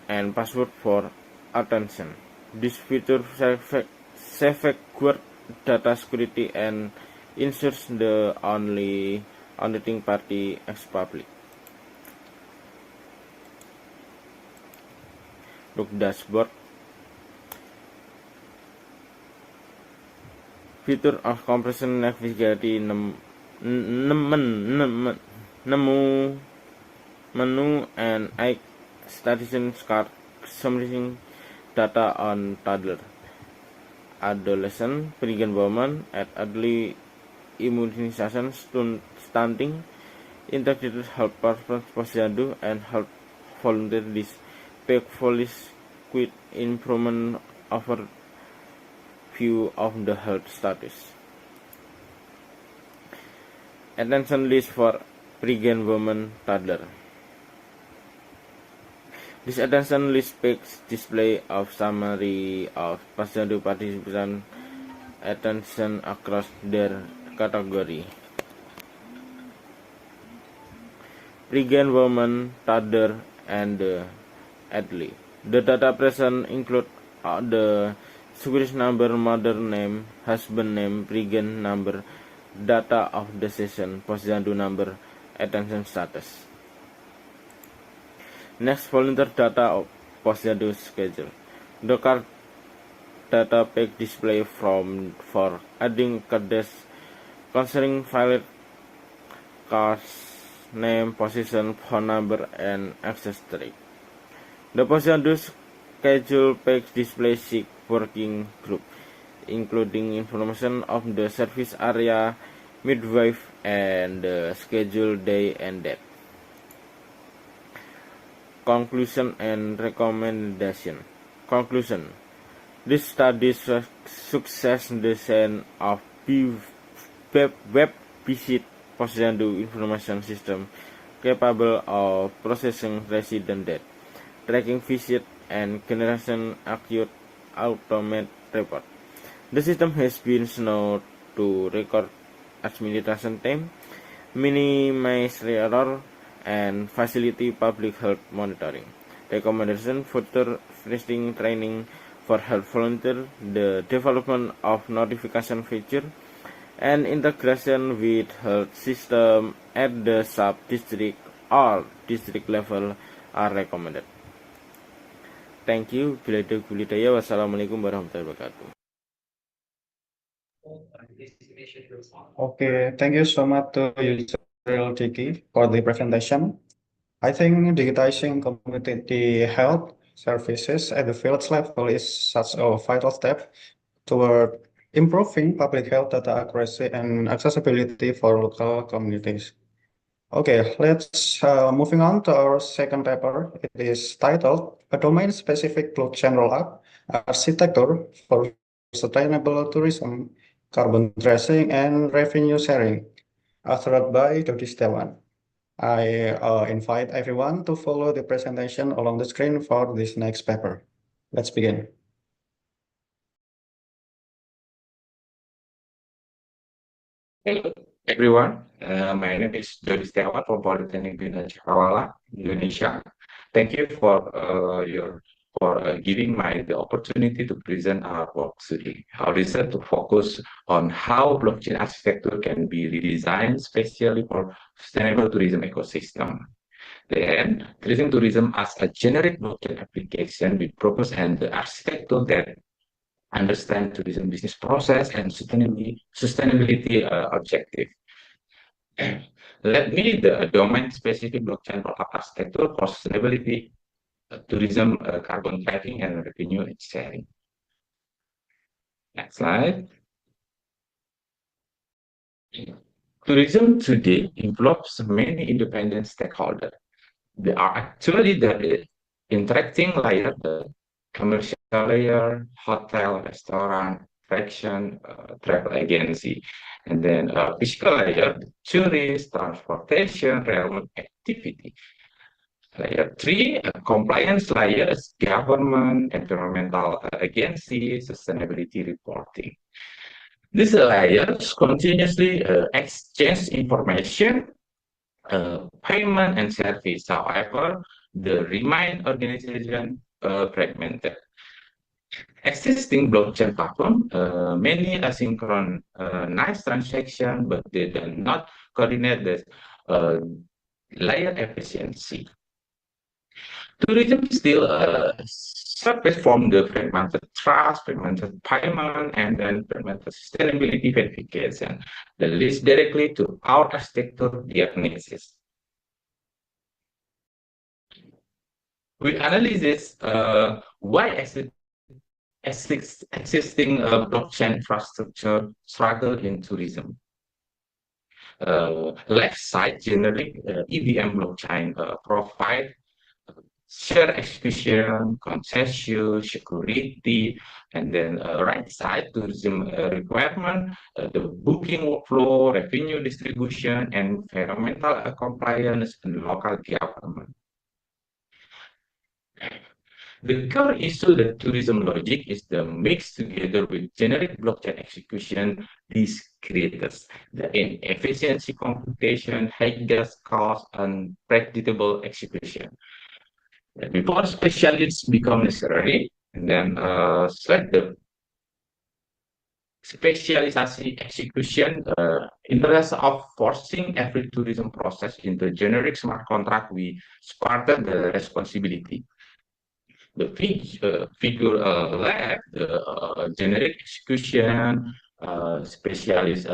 and password for attention. This feature safeguards data security and ensures the only auditing party is public. Look dashboard. Feature of compression navigate menu and eye statistics card summarizing data on toddler, adolescent, pregnant women, at early immunization, stunting, integrated health purpose posyandu, and health volunteer this pack police quit improvement over view of the health status. Attention list for pregnant woman toddler. This attention list page display of summary of posyandu participant attention across their category. Pregnant woman, toddler, and elderly. The data present include the series number, mother name, husband name, pregnant number, data of decision, posyandu number, attention status. Next, volunteer data of posyandu schedule. The card data page display for adding cards concerning valid cards name, position, phone number, and access rate. The posyandu schedule page displays 6 working group, including information of the service area, midwife, and the scheduled day and date. Conclusion and recommendation. Conclusion. This study's success design of web visit posyandu information system capable of processing resident data, tracking visit, and generation accurate automated report. The system has been known to record administration time, minimize error, and facilitate public health monitoring. Recommendation: further training for health volunteers, the development of notification feature, and integration with health system at the sub-district or district level are recommended. Thank you. Wassalamualaikum warahmatullahi wabarakatuh. Okay, thank you so much to Yusril Diki for the presentation. I think digitizing community health services at the village level is such a vital step toward improving public health data accuracy and accessibility for local communities. Okay, let's moving on to our second paper. It is titled "A Domain-Specific Blockchain Rollup Architecture for Sustainable Tourism, Carbon Tracing, and Revenue Sharing," authored by Dodi Setiawan. I invite everyone to follow the presentation along the screen for this next paper. Let's begin. Hello, everyone. My name is Dodi Setiawan from Polytechnic Cakrawala, Indonesia. Thank you for giving me the opportunity to present our work today. Our research to focus on how blockchain architecture can be redesigned, especially for sustainable tourism ecosystem. Then, treating tourism as a generic blockchain application with purpose and the architecture that understand tourism business process and sustainability objective. Let me the domain-specific blockchain for architecture for sustainability, tourism, carbon tracking, and revenue sharing. Next slide. Tourism today involves many independent stakeholders. They are actually the interacting layer, the commercial layer, hotel, restaurant, attraction, travel agency, and then physical layer, tourist, transportation, railroad activity. Layer 3, compliance layers, government, environmental agency, sustainability reporting. These layers continuously exchange information, payment, and service. However, the remain organization fragmented. Existing blockchain platform, many asynchronous transaction, but they do not coordinate the uh, layer efficiency. Tourism still suffers from the fragmented trust, fragmented payment, and then fragmented sustainability verification that leads directly to our architecture diagnosis. We analyze why existing blockchain infrastructure struggle in tourism. Left side generic EVM blockchain provide share execution, consensus, security, and then right side tourism requirement, the booking workflow, revenue distribution, environmental compliance, and local government. The core issue that tourism logic is the mix together with generic blockchain execution. This creates the inefficiency computation, high gas cost, and predictable execution. Before specialists become necessary, and then select the specialization execution interest of forcing every tourism process into generic smart contract, we spartan the responsibility. The figure lab, the generic execution, specialist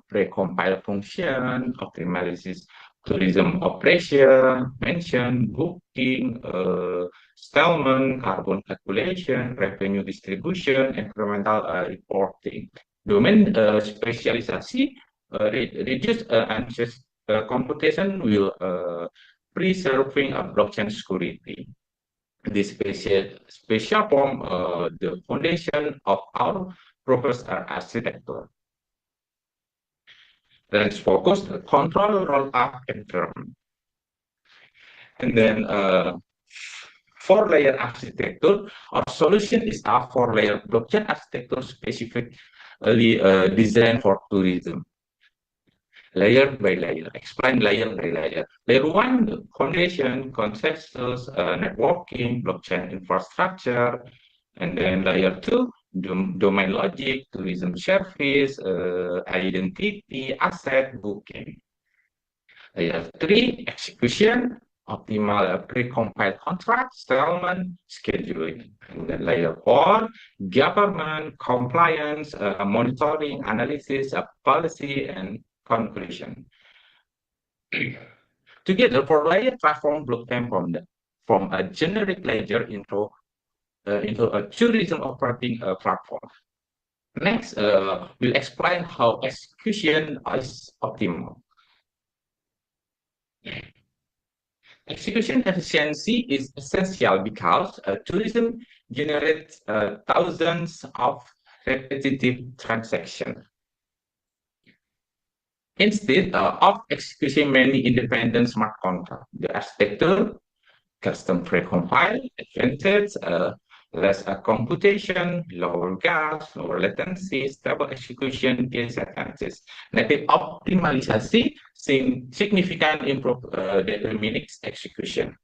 pre-compile function, optimizes tourism operation, mention, booking, settlement, carbon calculation, revenue distribution, incremental reporting. Domain specialisasi reduce anxious computation will preserving a blockchain security. This special form the foundation of our proposed architecture. Let's focus the control roll-up environment. And then four-layer architecture. Our solution is a four-layer blockchain architecture specifically designed for tourism. Layer by layer, explain layer by layer. Layer one, the foundation, consensus, networking, blockchain infrastructure. And then layer two, domain logic, tourism service, identity, asset, booking. Layer three, execution, optimal pre-compiled contract, settlement, scheduling. And then layer four, government, compliance, monitoring, analysis, policy, and conclusion. Together, for layer transform blockchain from a generic ledger into a tourism operating platform. Next, we'll explain how execution is optimal. Execution efficiency is essential because tourism generates thousands of repetitive transactions. Instead of executing many independent smart contracts, the architecture, custom pre-compile, advantage, less computation, lower gas, lower latency, stable execution, case advantages. Native optimalisasi significant improve deterministic execution.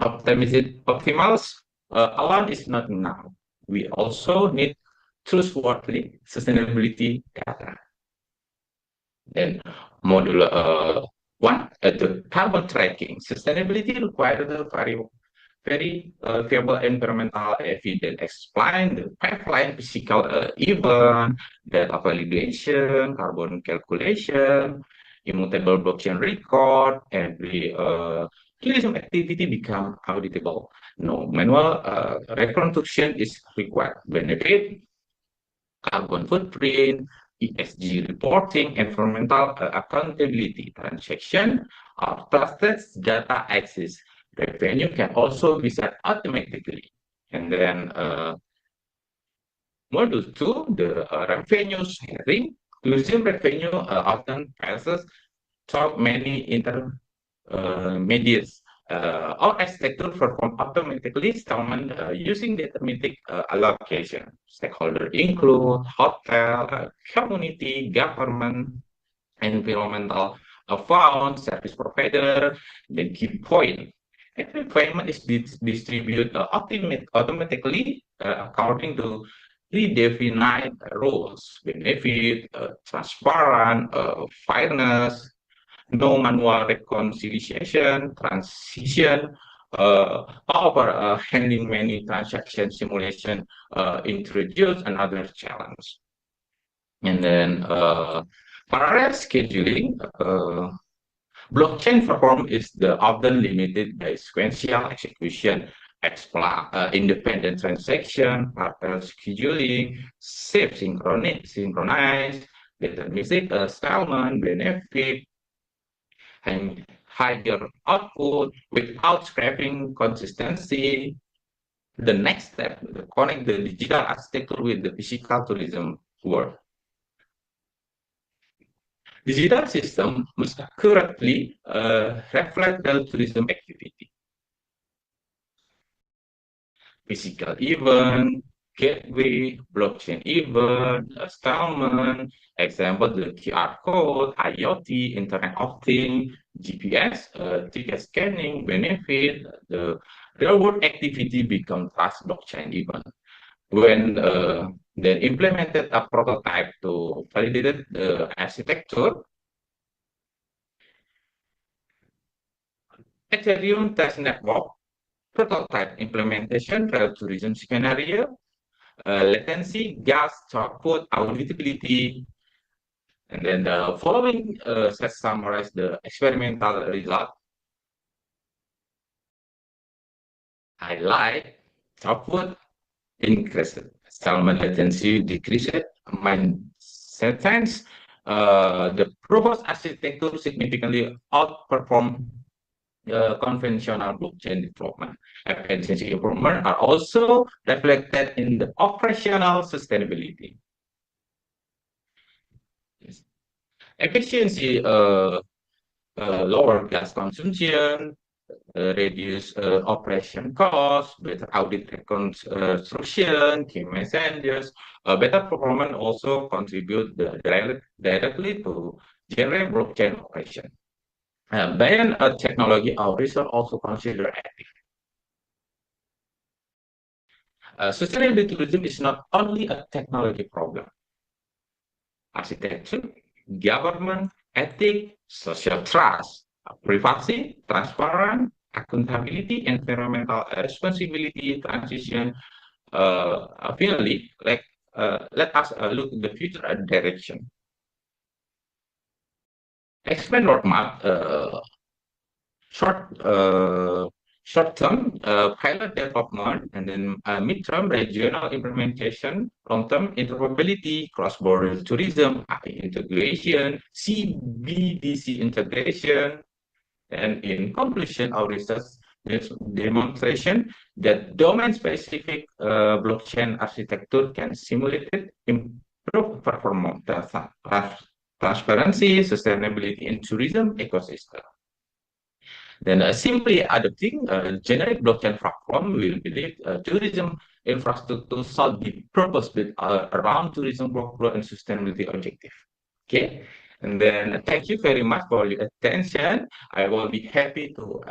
Optimals alone is not enough. We also need trustworthy sustainability data. Then module one, the carbon tracking. Sustainability requires a very variable environmental evidence. Explain the pipeline physical event, data validation, carbon calculation, immutable blockchain record, every tourism activity become auditable. No manual reconstruction is required. Benefit, carbon footprint, ESG reporting, environmental accountability, transaction, or trusted data access. Revenue can also be set automatically. And then module two, the revenue sharing. Tourism revenue often passes through many intermediates. Our architecture perform automatically settlement using deterministic allocation. Stakeholder include hotel, community, government, environmental fund, service provider. The key point, Every payment is distributed automatically according to predefined rules, benefit, transparent, fairness, no manual reconciliation, transition, however, handling many transaction simulation introduce another challenge. And then parallel scheduling, blockchain perform is often limited by sequential execution, independent transaction, parallel scheduling, safe synchronize, deterministic settlement, benefit, and higher output without scraping consistency. The next step, connect the digital architecture with the physical tourism world. Digital system must accurately reflect the tourism activity. Physical event, gateway, blockchain event, installment, example the QR code, IoT, Internet of Things, GPS, ticket scanning, benefit, the real world activity become fast blockchain event. When they implemented a prototype to validate the architecture, Ethereum test network prototype implementation, trail tourism scenario, latency, gas, throughput, auditability, and then the following set summarize the experimental result. Highlight, throughput increased, settlement latency decreased, mine sentence. The proposed architecture significantly outperformed conventional blockchain development. Efficiency improvement are also reflected in the operational sustainability. Efficiency, lower gas consumption, reduce operation costs, better audit reconstruction, key messengers, better performance also contribute directly to generate blockchain operation. Beyond technology, our research also consider ethics. Sustainability tourism is not only a technology problem. Architecture, government, ethics, social trust, privacy, transparency, accountability, environmental responsibility, transition. Finally, let us look at the future direction. Expand roadmap, short short-term pilot development, and then mid-term regional implementation, long-term interoperability, cross-border tourism, AI integration, CBDC integration, and in conclusion, our research demonstration that domain-specific blockchain architecture can simulate improve performance, transparency, sustainability in tourism ecosystem. Then simply adopting a generic blockchain platform will believe tourism infrastructure solve the purpose built around tourism workflow and sustainability objective. Okay, and then thank you very much for your attention. I will be happy to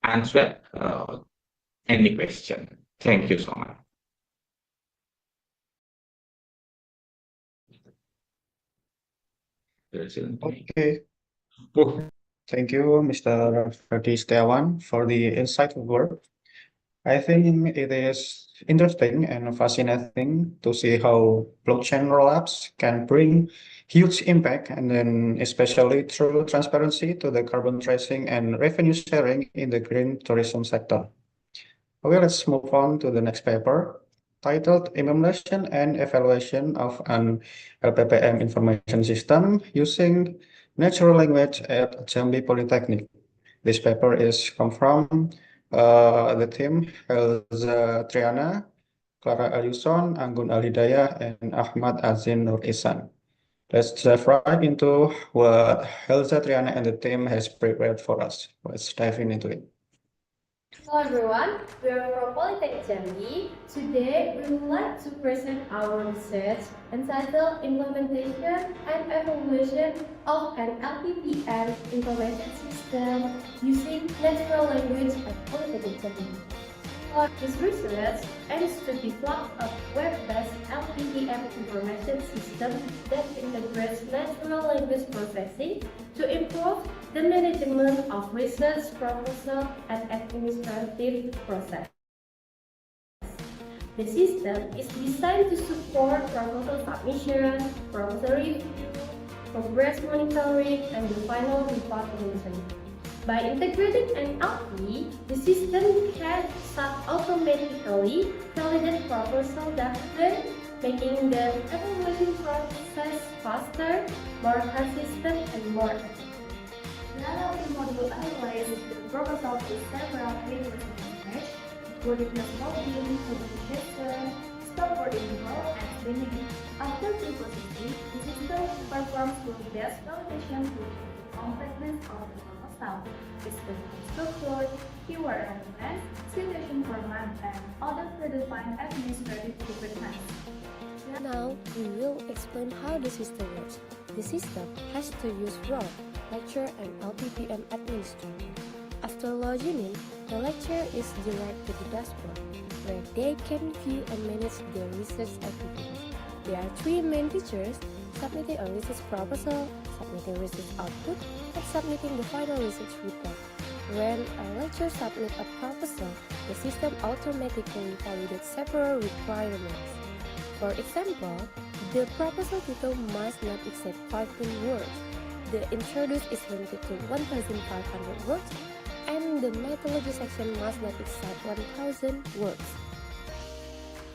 answer any question. Thank you so much. Okay, thank you, Mr. Ferdi Setiawan, for the insightful work. I think it is interesting and fascinating to see how blockchain rollups can bring huge impact, and then especially through transparency to the carbon tracing and revenue sharing in the green tourism sector. Okay, let's move on to the next paper titled Implementation and Evaluation of an LPPM Information System Using Natural Language at Jambi Polytechnic. This paper is come from the team Elza Triana, Clara Ayuson, Anggun Alhidayah, and Ahmad Azin Nur Isan. Let's dive right into what Elza Triana and the team has prepared for us. Let's dive into it. Hello everyone, we are from Polytechnic Jambi. Today we would like to present our research entitled Implementation and Evaluation of an LPPM Information System using Natural Language at Polytechnic Jambi. This research aims to develop a web-based LPPM information system that integrates natural language processing to improve the management of research proposal and administrative process. The system is designed to support proposal submission, proposal review, progress monitoring, and the final report monitoring. By integrating an LP, the system can automatically validate proposal document, making the evaluation process faster, more consistent, and more effective. The LP module analyzes the proposal with several frequency stage, including the scoping, communication, stop word interval, and screening. After pre-processing, the system performs full-based validation to the completeness of the proposal, its structure, keyword elements, citation format, and other predefined administrative requirements. Now, we will explain how the system works. The system has to use role, lecturer, and LPPM administrator. After logging in, the lecturer is directed to the dashboard, where they can view and manage their research activities. There are three main features: submitting a research proposal, submitting research output, and submitting the final research report. When a lecturer submits a proposal, the system automatically validates several requirements. For example, the proposal title must not exceed 15 words, the introduce is limited to 1,500 words, and the methodology section must not exceed 1,000 words.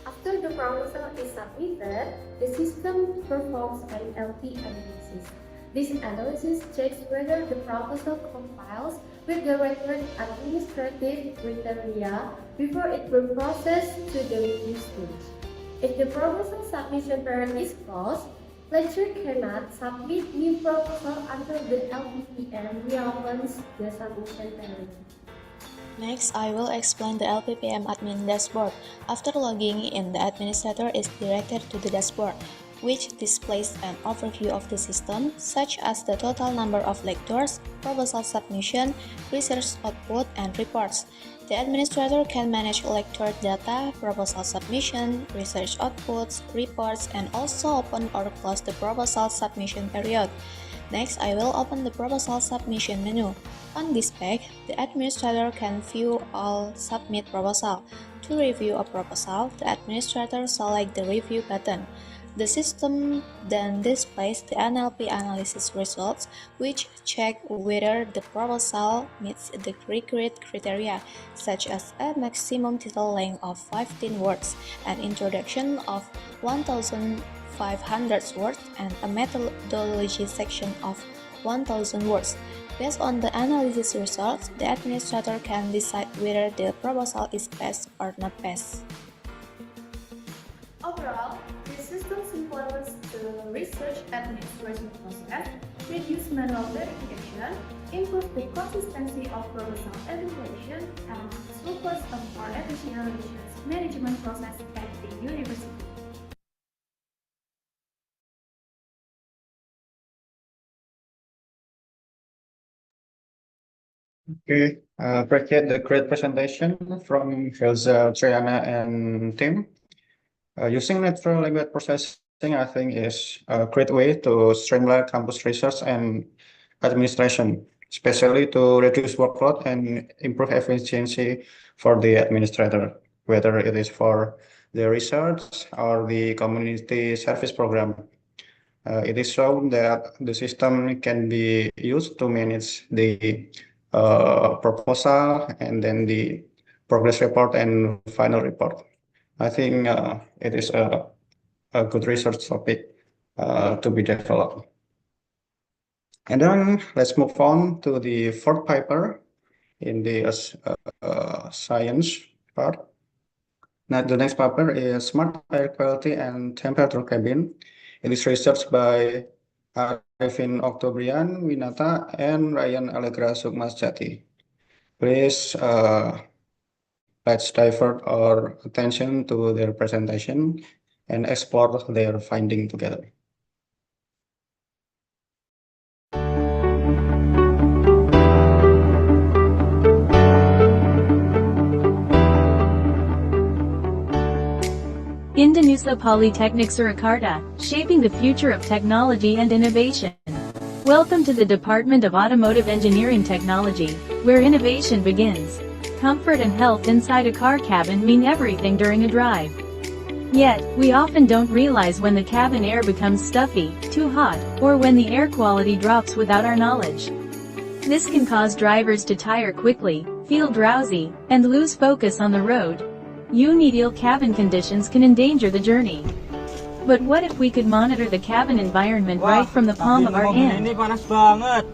After the proposal is submitted, the system performs an LP analysis. This analysis checks whether the proposal complies with the required administrative criteria before it will process to the review stage. If the proposal submission period is closed, lecturer cannot submit new proposal until the LPPM reopens the submission period. Next, I will explain the LPPM admin dashboard. After logging in, the administrator is directed to the dashboard, which displays an overview of the system, such as the total number of lectures, proposal submission, research output, and reports. The administrator can manage lecture data, proposal submission, research outputs, reports, and also open or close the proposal submission period. Next, I will open the proposal submission menu. On this page, the administrator can view all submit proposal. To review a proposal, the administrator select the review button. The system then displays the NLP analysis results, which check whether the proposal meets the required criteria, such as a maximum title length of 15 words, an introduction of 1,500 words, and a methodology section of 1,000 words. Based on the analysis results, the administrator can decide whether the proposal is passed or not passed. Overall, this system simplifies the research administration process, reduces manual verification, improves the consistency of proposal evaluation, and supports a more efficient research management process at the university. Okay, appreciate the great presentation from Hilza, Triana, and Tim. Using natural language processing, I think, is a great way to streamline campus research and administration, especially to reduce workload and improve efficiency for the administrator, whether it is for the research or the community service program. It is shown that the system can be used to manage the proposal and then the progress report and final report. I think it is a good research topic to be developed. And then let's move on to the fourth paper in the science part. Now, the next paper is Smart Air Quality and Temperature Cabin. It is researched by Arifin Oktobrian, Winata, and Ryan Allegra Sukmasjati. Please Let's divert our attention to their presentation and explore their finding together. Indonesia Polytechnic Surakarta, shaping the future of technology and innovation. Welcome to the Department of Automotive Engineering Technology, where innovation begins. Comfort and health inside a car cabin mean everything during a drive. Yet, we often don't realize when the cabin air becomes stuffy, too hot, or when the air quality drops without our knowledge. This can cause drivers to tire quickly, feel drowsy, and lose focus on the road. Unideal cabin conditions can endanger the journey. But what if we could monitor the cabin environment right from the palm of our hand? Ini panas banget.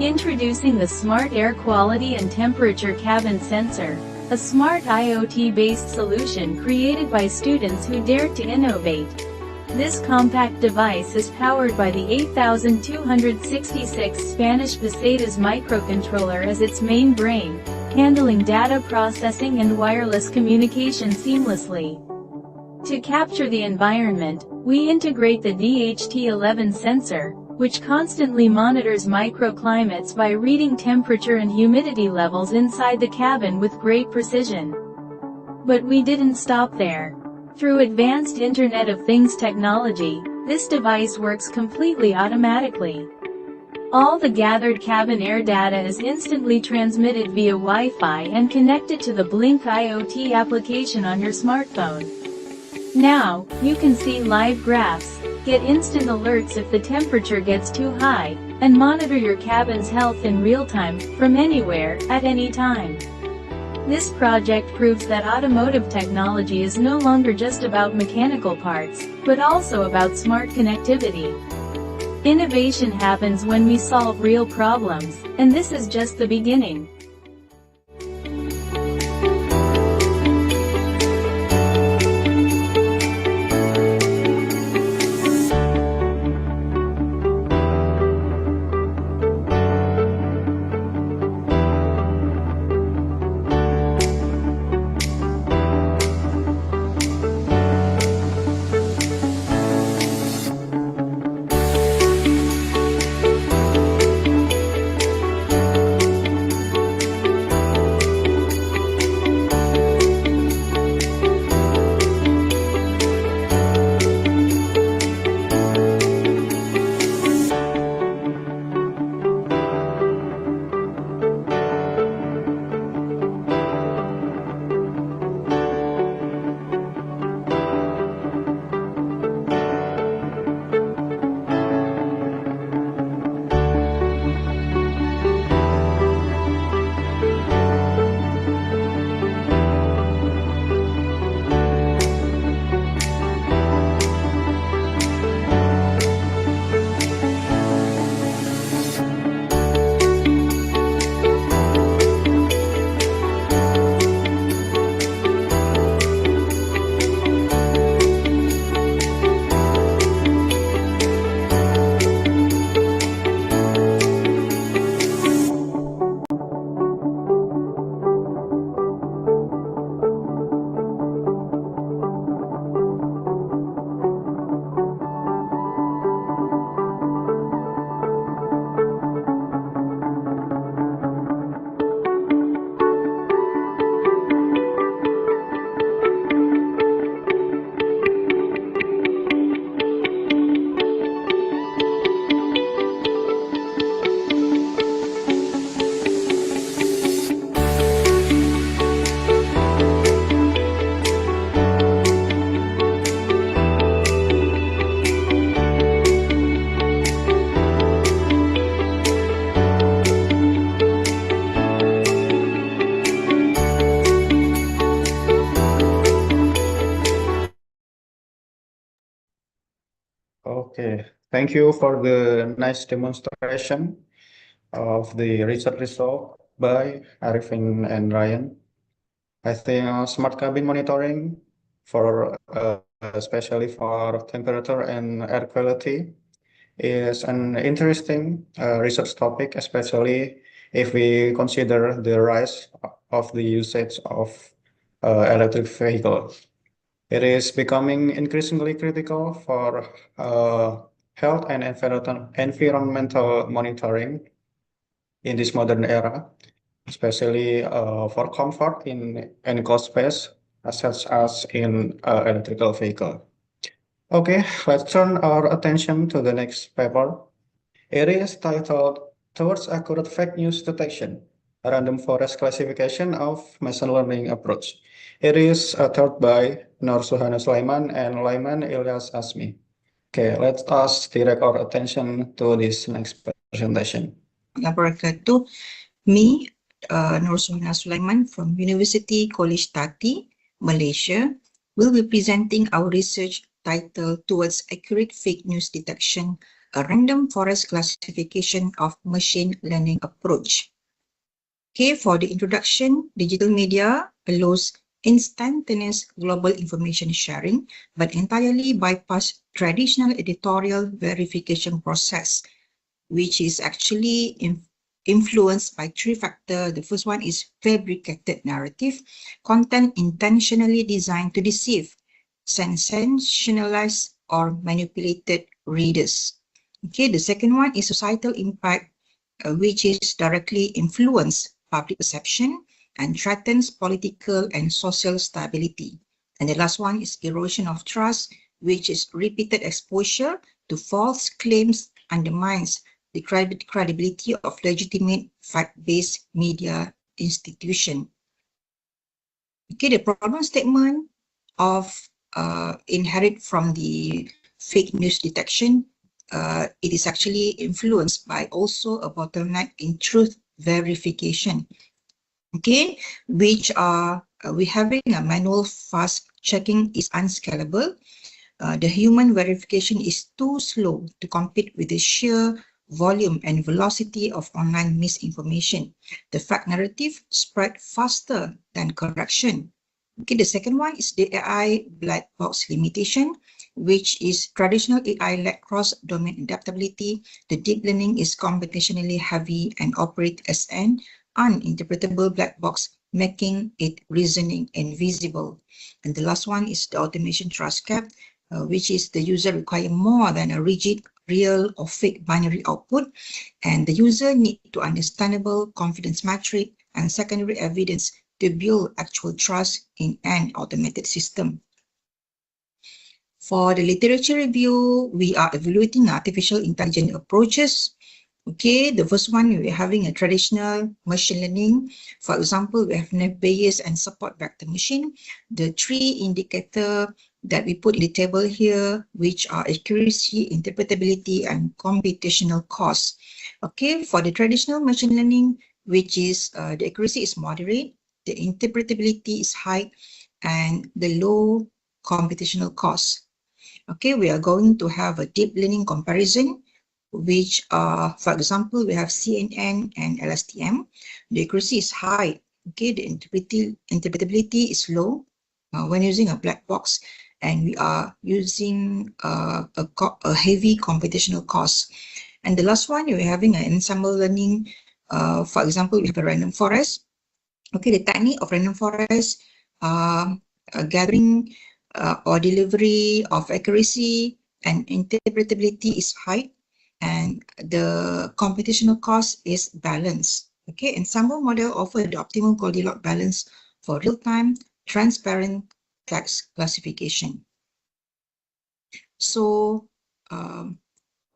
Introducing the Smart Air Quality and Temperature Cabin Sensor, a smart IoT-based solution created by students who dared to innovate. This compact device is powered by the 8266 Spanish pesetas microcontroller as its main brain, handling data processing and wireless communication seamlessly. To capture the environment, we integrate the DHT11 sensor, which constantly monitors microclimates by reading temperature and humidity levels inside the cabin with great precision. But we didn't stop there. Through advanced Internet of Things technology, this device works completely automatically. All the gathered cabin air data is instantly transmitted via Wi-Fi and connected to the Blink IoT application on your smartphone. Now, you can see live graphs, get instant alerts if the temperature gets too high, and monitor your cabin's health in real time, from anywhere, at any time. This project proves that automotive technology is no longer just about mechanical parts, but also about smart connectivity. Innovation happens when we solve real problems, and this is just the beginning. Okay, thank you for the nice demonstration of the research result by Arifin and Ryan. I think smart cabin monitoring for especially for temperature and air quality is an interesting research topic, especially if we consider the rise of the usage of electric vehicles. It is becoming increasingly critical for health and environmental monitoring in this modern era, especially for comfort in enclosed space, such as in electrical vehicle. Okay, let's turn our attention to the next paper. It is titled Towards Accurate Fake News Detection, a Random Forest Classification of Machine Learning Approach. It is authored by Nur Suhana Sulaiman and Laiman Ilyas Asmi. Okay, let us direct our attention to this next presentation. Wabarakatuh. Me, Nur Suhana Sulaiman from University College Tati, Malaysia, will be presenting our research titled Towards Accurate Fake News Detection, a Random Forest Classification of Machine Learning Approach. Okay, for the introduction, digital media allows instantaneous global information sharing, but entirely bypass traditional editorial verification process, which is actually influenced by three factors. The first one is fabricated narrative, content intentionally designed to deceive, sensationalize, or manipulated readers. Okay, the second one is societal impact, which is directly influence public perception and threatens political and social stability. And the last one is erosion of trust, which is repeated exposure to false claims undermines the credibility of legitimate fact-based media institution. Okay, the problem statement of inherit from the fake news detection, it is actually influenced by also a bottleneck in truth verification. Okay, which we having a manual fast checking is unscalable. The human verification is too slow to compete with the sheer volume and velocity of online misinformation. The fact narrative spread faster than correction. Okay, the second one is the AI black box limitation, which is traditional AI lack cross-domain adaptability. The deep learning is computationally heavy and operate as an uninterpretable black box, making it reasoning invisible. And the last one is the automation trust gap, which is the user require more than a rigid, real or fake binary output, and the user need to understandable confidence metric and secondary evidence to build actual trust in an automated system. For the literature review, we are evaluating artificial intelligence approaches. Okay, the first one, we're having a traditional machine learning. For example, we have Bayes and support vector machine. The three indicators that we put in the table here, which are accuracy, interpretability, and computational cost. Okay, for the traditional machine learning, which is the accuracy is moderate, the interpretability is high, and the low computational cost. Okay, we are going to have a deep learning comparison, which for example, we have CNN and LSTM. The accuracy is high. Okay, the interpretability is low when using a black box, and we are using a heavy computational cost. And the last one, we're having an ensemble learning. For example, we have a random forest. Okay, the technique of random forest, gathering or delivery of accuracy and interpretability is high, and the computational cost is balanced. Okay, ensemble model offer the optimal Goldilocks balance for real-time, transparent text classification. So,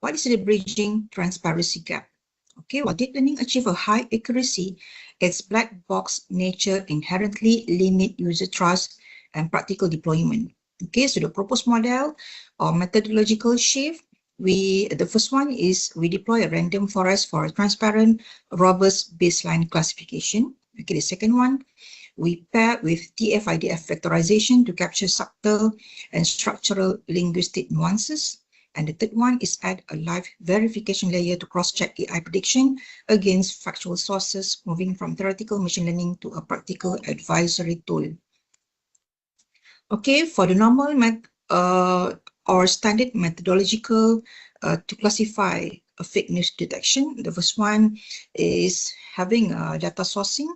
what is the bridging transparency gap? Okay, while deep learning achieve a high accuracy, its black box nature inherently limit user trust and practical deployment. Okay, so the proposed model or methodological shift, the first one is we deploy a random forest for a transparent, robust baseline classification. Okay, the second one, we pair with TF-IDF vectorization to capture subtle and structural linguistic nuances. And the third one is add a live verification layer to cross-check AI prediction against factual sources, moving from theoretical machine learning to a practical advisory tool. Okay, for the normal or standard methodological to classify a fake news detection, the first one is having data sourcing.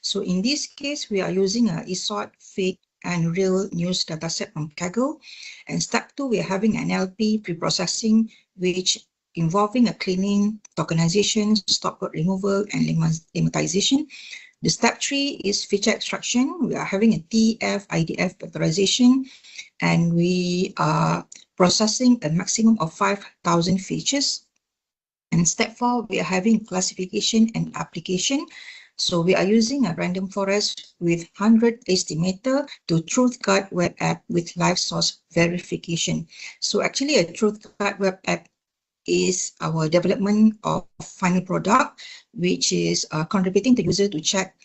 So in this case, we are using a ESOT, fake and real news dataset from Kaggle. And step 2, we are having NLP pre-processing, which involving a cleaning, tokenization, stop code removal, and lemmatization. The step 3 is feature extraction. We are having a TF, IDF vectorization, and we are processing a maximum of 5,000 features. And step 4, we are having classification and application. So we are using a random forest with 100 estimator to TruthGuard web app with live source verification. So actually a TruthGuard web app is our development of final product, which is contributing the user to check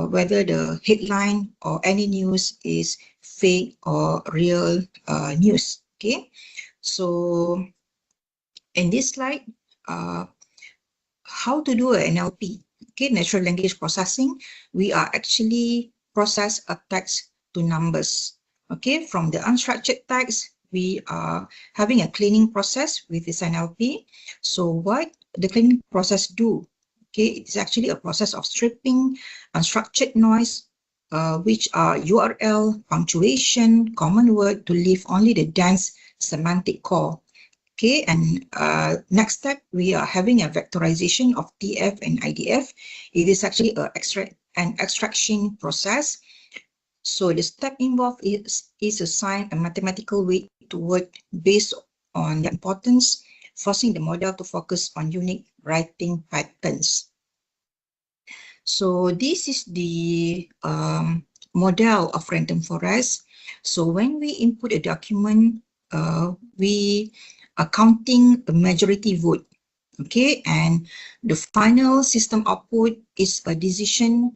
whether the headline or any news is fake or real news. Okay, so in this slide, how to do an NLP? Okay, natural language processing. We are actually process a text to numbers. Okay, from the unstructured text, we are having a cleaning process with this NLP. So what the cleaning process do? Okay, it's actually a process of stripping unstructured noise, which are URL, punctuation, common word, to leave only the dense semantic core. Okay, and next step, we are having a vectorization of TF and IDF. It is actually an extraction process. So the step involved is assign a mathematical weight to word based on the importance, forcing the model to focus on unique writing patterns. So this is the model of random forest. So when we input a document, we are counting a majority vote. Okay, and the final system output is a decision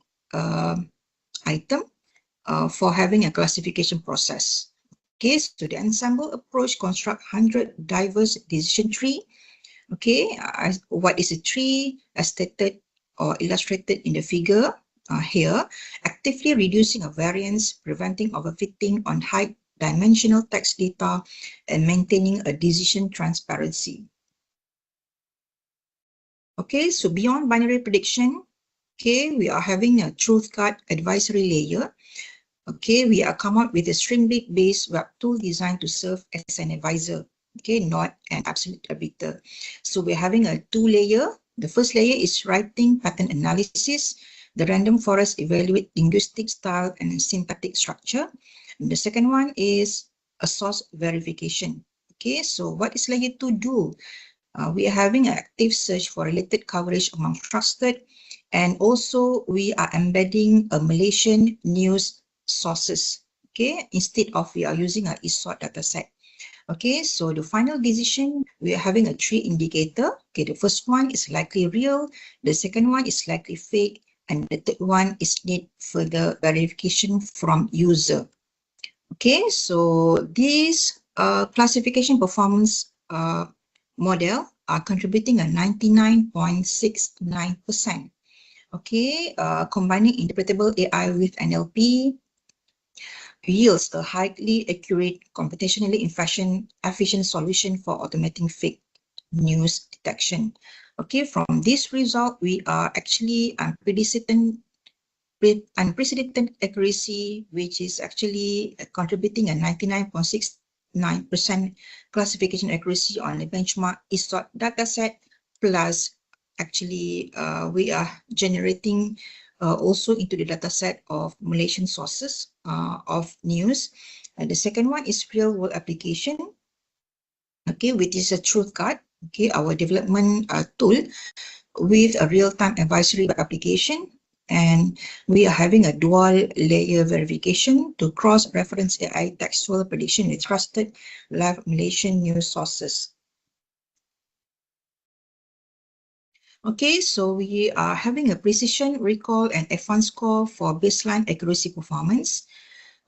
item for having a classification process. Okay, so the ensemble approach construct 100 diverse decision tree. Okay, what is a tree as stated or illustrated in the figure here, actively reducing a variance, preventing overfitting on high dimensional text data, and maintaining a decision transparency. Okay, so beyond binary prediction, okay, we are having a TruthGuard advisory layer. Okay, we are come up with a string-based web tool designed to serve as an advisor. Okay, not an absolute arbiter. So we're having a 2-layer. The first layer is writing pattern analysis. The random forest evaluate linguistic style and syntactic structure. And the second one is a source verification. Okay, so what is layer 2 do? We are having an active search for related coverage among trusted, and also we are embedding a Malaysian news sources. Okay, instead of we are using a ESOT dataset. Okay, so the final decision, we are having a 3 indicator. Okay, the first one is likely real, the second one is likely fake, and the third one is need further verification from user. Okay, so this classification performance model are contributing a 99.69%. Okay, combining interpretable AI with NLP yields a highly accurate, computationally efficient solution for automating fake news detection. Okay, from this result, we are actually unprecedented accuracy, which is actually contributing a 99.69% classification accuracy on the benchmark ESOT dataset, plus actually we are generating also into the dataset of Malaysian sources of news. And the second one is real world application, okay, which is a TruthGuard, okay, our development tool with a real-time advisory application. And we are having a dual layer verification to cross-reference AI textual prediction with trusted live Malaysian news sources. Okay, so we are having a precision, recall, and advanced score for baseline accuracy performance.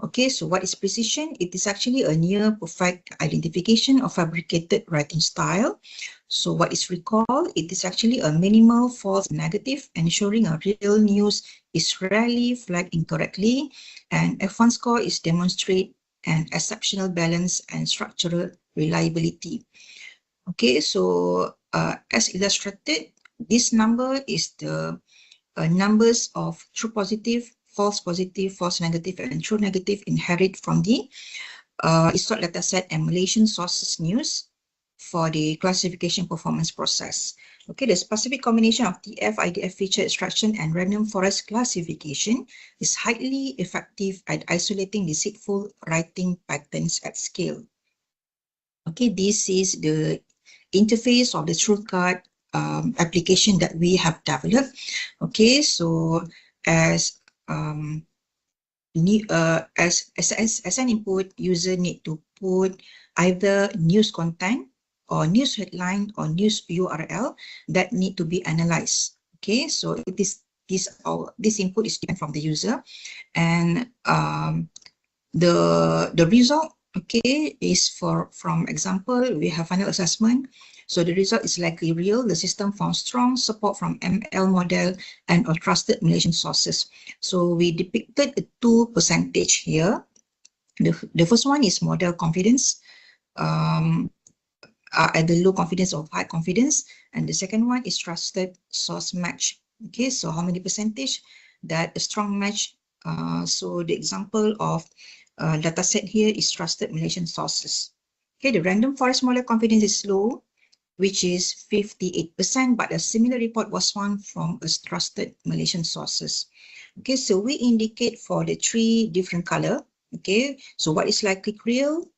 Okay, so what is precision? It is actually a near perfect identification of fabricated writing style. So what is recall? It is actually a minimal false negative, ensuring a real news is rarely flagged incorrectly. And F1 score is demonstrate and exceptional balance and structural reliability. Okay, so as illustrated, this number is the numbers of true positive, false negative, and true negative inherit from the ISOT dataset and Malaysian sources news for the classification performance process. Okay, the specific combination of TF, IDF feature extraction and random forest classification is highly effective at isolating deceitful writing patterns at scale. Okay, this is the interface of the TrueCard application that we have developed. Okay, so as as an input, user need to put either news content or news headline or news URL that need to be analyzed. Okay, so this input is different from the user, and the result, okay, is from example, we have final assessment. So the result is likely real. The system found strong support from ML model and or trusted Malaysian sources. So we depicted the 2% here. The first one is model confidence, at the low confidence or high confidence, and the second one is trusted source match. Okay, so how many percentage that a strong match? So the example of data set here is trusted Malaysian sources. Okay, the random forest model confidence is low, which is 58%, but a similar report was found from a trusted Malaysian sources. Okay, so we indicate for the 3 different color. Okay, so what is likely real,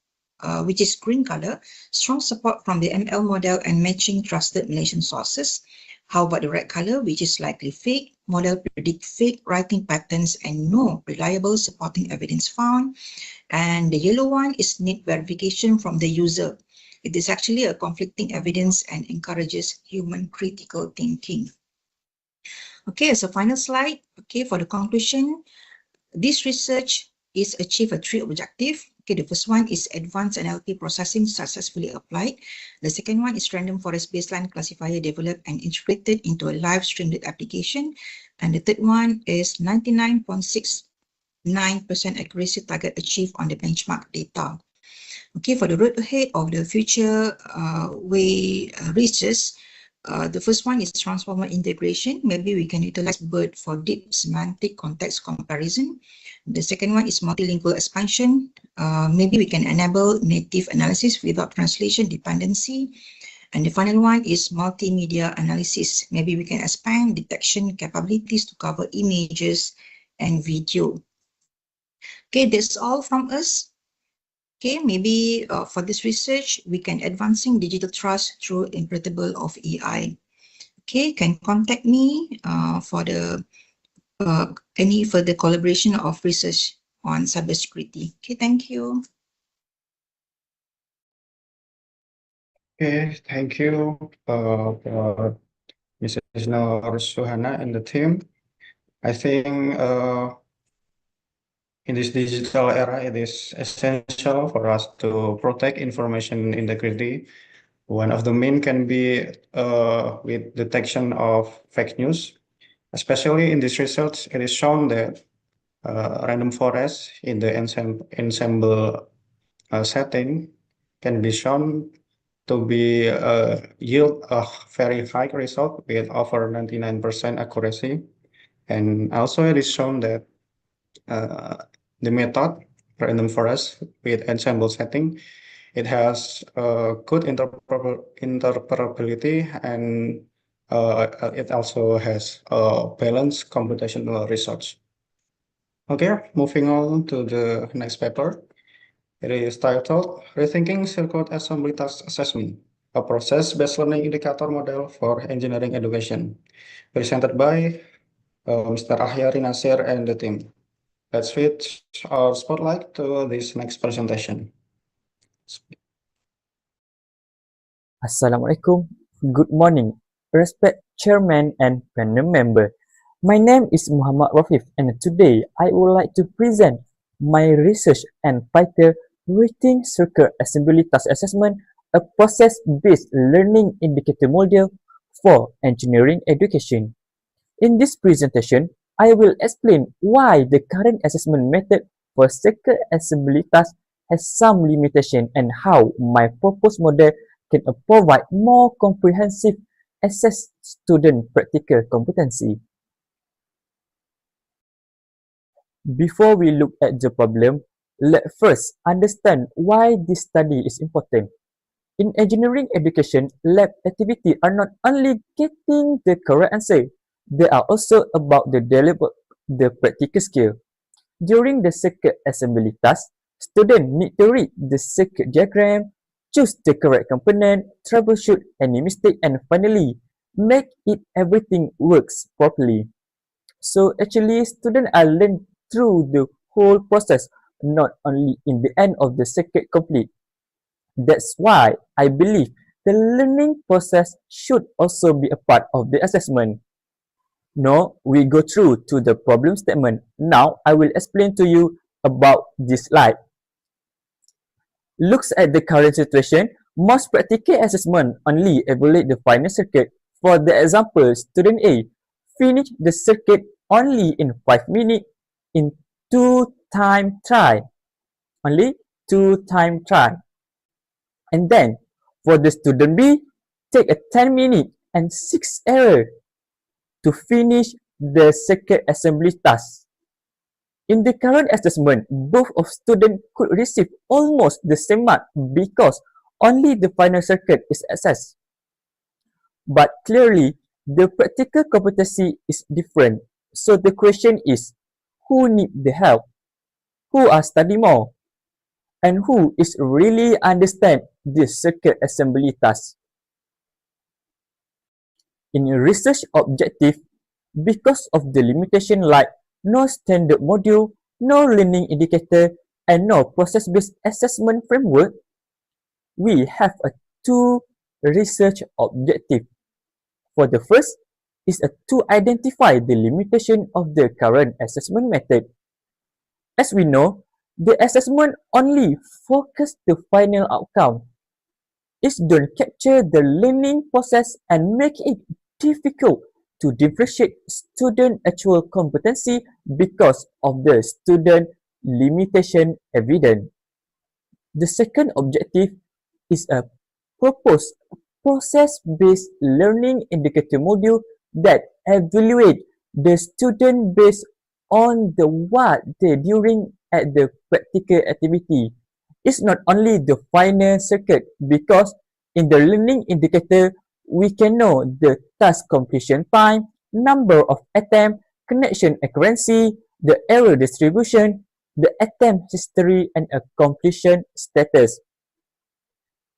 which is green color, strong support from the ML model and matching trusted Malaysian sources. How about the red color, which is likely fake, model predict fake writing patterns and no reliable supporting evidence found. And the yellow one is need verification from the user. It is actually a conflicting evidence and encourages human critical thinking. Okay, as a final slide, okay, for the conclusion, this research is achieve a 3 objective. Okay, the first one is advanced NLP processing successfully applied. The second one is random forest baseline classifier developed and integrated into a live streamed application. And the third one is 99.69% accuracy target achieved on the benchmark data. Okay, for the road ahead of the future research, the first one is transformer integration. Maybe we can utilize BERT for deep semantic context comparison. The second one is multilingual expansion. Maybe we can enable native analysis without translation dependency. And the final one is multimedia analysis. Maybe we can expand detection capabilities to cover images and video. Okay, that's all from us. Okay, maybe for this research, we can advancing digital trust through interpretable of AI. Okay, can contact me for the any further collaboration of research on cybersecurity. Okay, thank you. Okay, thank you for Mrs. Nur Suhana and the team. I think in this digital era, it is essential for us to protect information integrity. One of the main can be with detection of fake news. Especially in this research, it is shown that random forest in the ensemble setting can be shown to be yield a very high result with over 99% accuracy. And also it is shown that the method random forest with ensemble setting, it has good interpretability and it also has balanced computational research. Okay, moving on to the next paper. It is titled Rethinking Circuit Assembly Task Assessment, a process-based learning indicator model for engineering education, presented by Mr. Ahyari Nasir and the team. Let's switch our spotlight to this next presentation. Assalamualaikum. Good morning, respect chairman and panel member. My name is Muhammad Rafif and today I would like to present my research and title Rating Circuit Assembly Task Assessment, a process-based learning indicator model for engineering education. In this presentation, I will explain why the current assessment method for circuit assembly tasks has some limitation and how my proposed model can provide more comprehensive assess student practical competency. Before we look at the problem, let's first understand why this study is important. In engineering education, lab activities are not only getting the correct answer, they are also about the develop the practical skill. During the circuit assembly task, students need to read the circuit diagram, choose the correct component, troubleshoot any mistake, and finally, make it everything works properly. So actually, students are learned through the whole process, not only in the end of the circuit complete. That's why I believe the learning process should also be a part of the assessment. Now, we go through to the problem statement. Now, I will explain to you about this slide. Looks at the current situation, most practical assessment only evaluate the final circuit. For the example, student A finished the circuit only in 5 minutes in 2-time try. Only 2-time try. And then, for the student B, take a 10 minute and 6 error to finish the circuit assembly task. In the current assessment, both of students could receive almost the same mark because only the final circuit is assessed. But clearly, the practical competency is different. So the question is, who need the help? Who are study more? And who is really understand this circuit assembly task? In a research objective, because of the limitation like no standard module, no learning indicator, and no process-based assessment framework, we have a two research objectives. For the first is to identify the limitation of the current assessment method. As we know, the assessment only focus the final outcome. It don't capture the learning process and make it difficult to differentiate student actual competency because of the student limitation evidence. The second objective is a proposed process-based learning indicator module that evaluate the student based on the what they during at the practical activity. It's not only the final circuit because in the learning indicator we can know the task completion time, number of attempts, connection accuracy, the error distribution, the attempt history, and a completion status.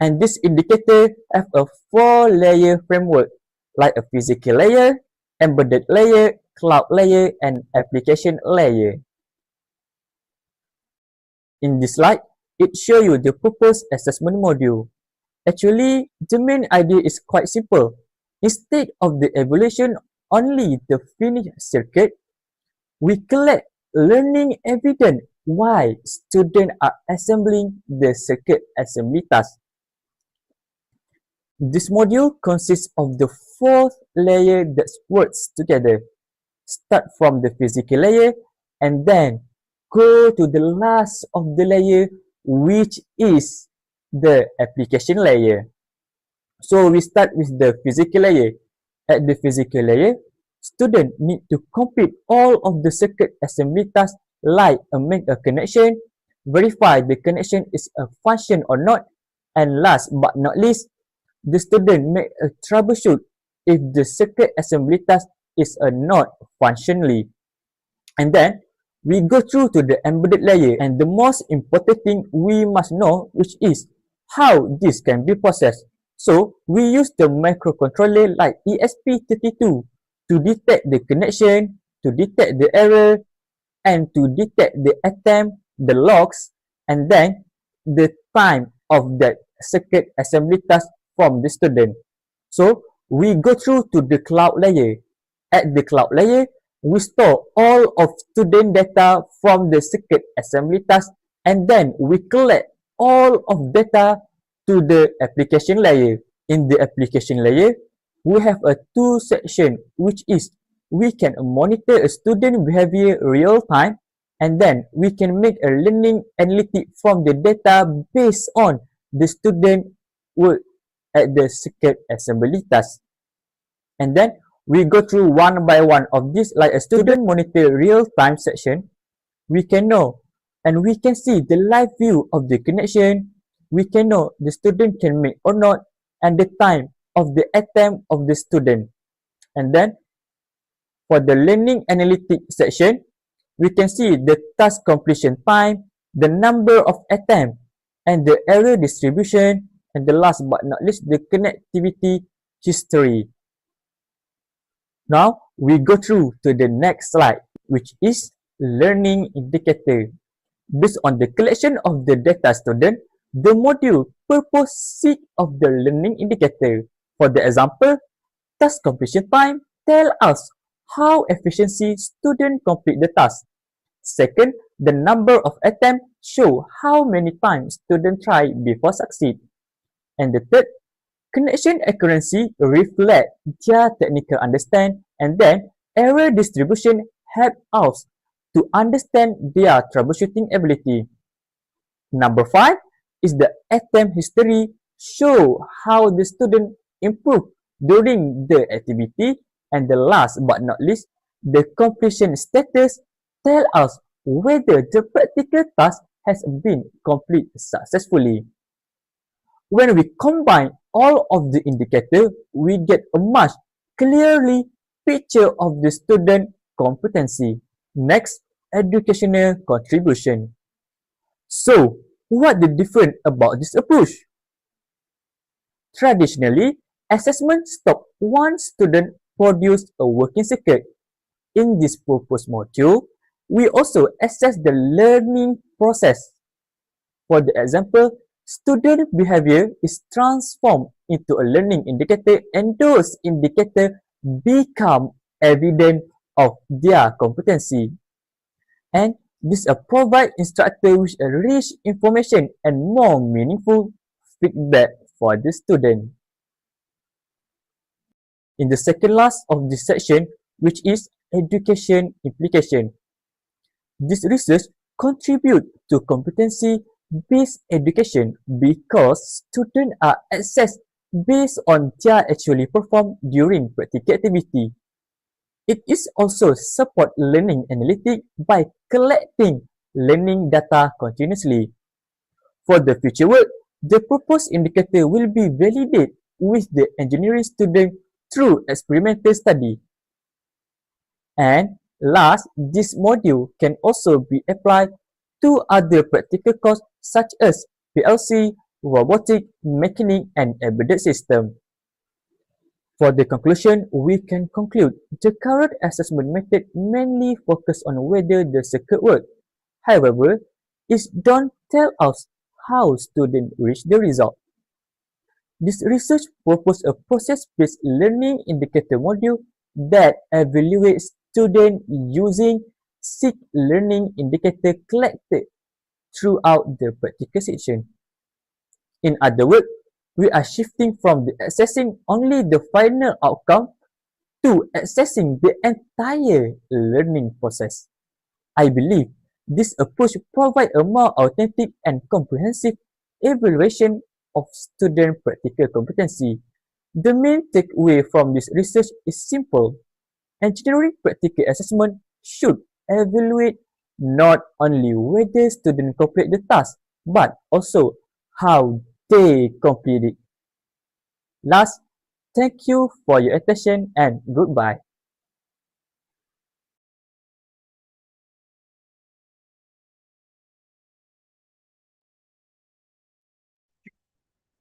And this indicator have a 4-layer framework like a physical layer, embedded layer, cloud layer, and application layer. In this slide, it shows you the proposed assessment module. Actually, the main idea is quite simple. Instead of the evaluation only the finished circuit, we collect learning evidence why students are assembling the circuit assembly task. This module consists of the 4th layer that works together. Start from the physical layer and then go to the last of the layer, which is the application layer. So we start with the physical layer. At the physical layer, students need to complete all of the circuit assembly tasks like make a connection, verify the connection is a function or not, and last but not least, the student make a troubleshoot if the circuit assembly task is not functionally. And then we go through to the embedded layer, and the most important thing we must know, which is how this can be processed. So we use the microcontroller like ESP32 to detect the connection, to detect the error, and to detect the attempt, the logs, and then the time of that circuit assembly task from the student. So we go through to the cloud layer. At the cloud layer, we store all of student data from the circuit assembly task, and then we collect all of data to the application layer. In the application layer, we have a two section, which is we can monitor a student behavior real time, And then we can make a learning analytic from the data based on the student work at the circuit assembly task. And then we go through one by one of this, like a student monitor real-time section. We can know and we can see the live view of the connection. We can know the student can make or not and the time of the attempt of the student. And then for the learning analytics section, we can see the task completion time, the number of attempts, and the error distribution, and the last but not least, the connectivity history. Now, we go through to the next slide, which is learning indicator. Based on the collection of the data student, the module purpose seek of the learning indicator. For the example, task completion time tell us how efficiency student complete the task. Second, the number of attempts show how many times student try before succeed. And the third, connection accuracy reflect their technical understand, and then error distribution help us to understand their troubleshooting ability. Number 5 is the attempt history show how the student improve during the activity, and the last but not least, the completion status tell us whether the practical task has been completed successfully. When we combine all of the indicators, we get a much clearly picture of the student competency. Next, educational contribution. So, what the different about this approach? Traditionally, assessment stop one student produce a working circuit. In this purpose module, we also assess the learning process. For the example, student behavior is transformed into a learning indicator, and those indicators become evidence of their competency. And this provide instructor with a rich information and more meaningful feedback for the student. In the second last of this section, which is education implication, this research contribute to competency-based education because students are assessed based on their actually performed during practical activity. It is also support learning analytics by collecting learning data continuously. For the future work, the proposed indicator will be validated with the engineering student through experimental study. And last, this module can also be applied to other practical courses such as PLC, robotic, mechanic, and embedded system. For the conclusion, we can conclude the current assessment method mainly focus on whether the circuit works. However, it don't tell us how students reach the result. This research proposed a process-based learning indicator module that evaluates students using 6 learning indicators collected throughout the practical section. In other words, we are shifting from the assessing only the final outcome to assessing the entire learning process. I believe this approach provides a more authentic and comprehensive evaluation of student practical competency. The main takeaway from this research is simple. Engineering practical assessment should evaluate not only whether students complete the task, but also how they complete it. Last, thank you for your attention and goodbye.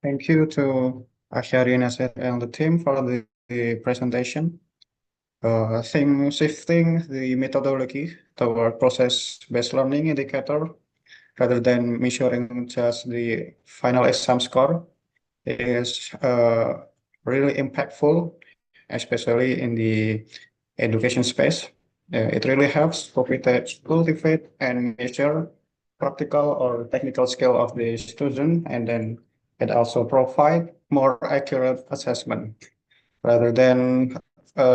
Thank you to Ashari Nasir and the team for the presentation. I think shifting the methodology toward process-based learning indicator rather than measuring just the final exam score is really impactful, especially in the education space. It really helps cultivate and measure practical or technical skill of the student, and then it also provide more accurate assessment rather than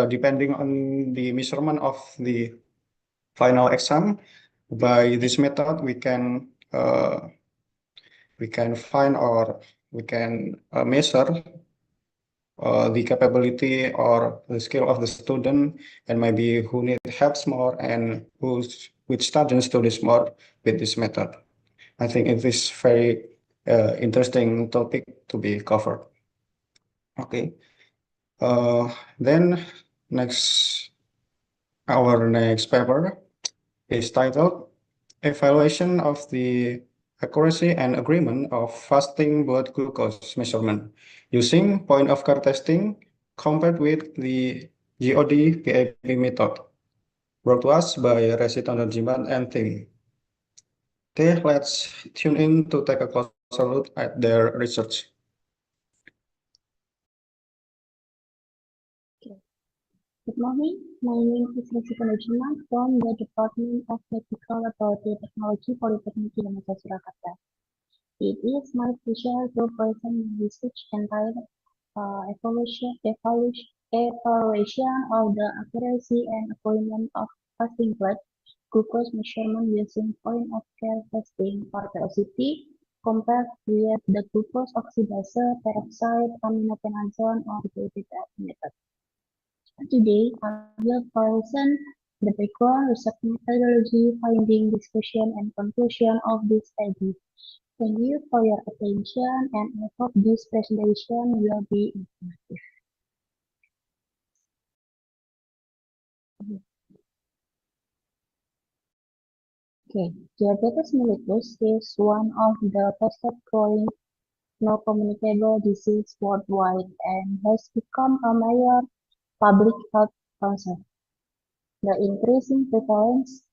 depending on the measurement of the final exam. By this method, we can find or we can measure the capability or the skill of the student, and maybe who need helps more and which students studies more with this method. I think it is very interesting topic to be covered. Okay. Then next, our next paper is titled Evaluation of the Accuracy and Agreement of Fasting Blood Glucose Measurement using Point of Care Testing compared with the GOD PAP method, brought to us by Resiton Jiman and team. Okay, let's tune in to take a closer look at their research. Good morning. My name is Resiton Jiman from the Department of Medical Laboratory Technology, Polytechnic Indonesia Surakarta. It is my pleasure to present my research entitled evaluation of the accuracy and agreement of fasting blood glucose measurement using point of care testing or POCT compared with the glucose oxidase peroxide aminopenazone or GPPF method. Today, I will present the background research methodology, finding, discussion, and conclusion of this study. Thank you for your attention, and I hope this presentation will be informative. Okay, diabetes mellitus is one of the fastest growing non-communicable disease worldwide and has become a major public health concern. The increasing prevalence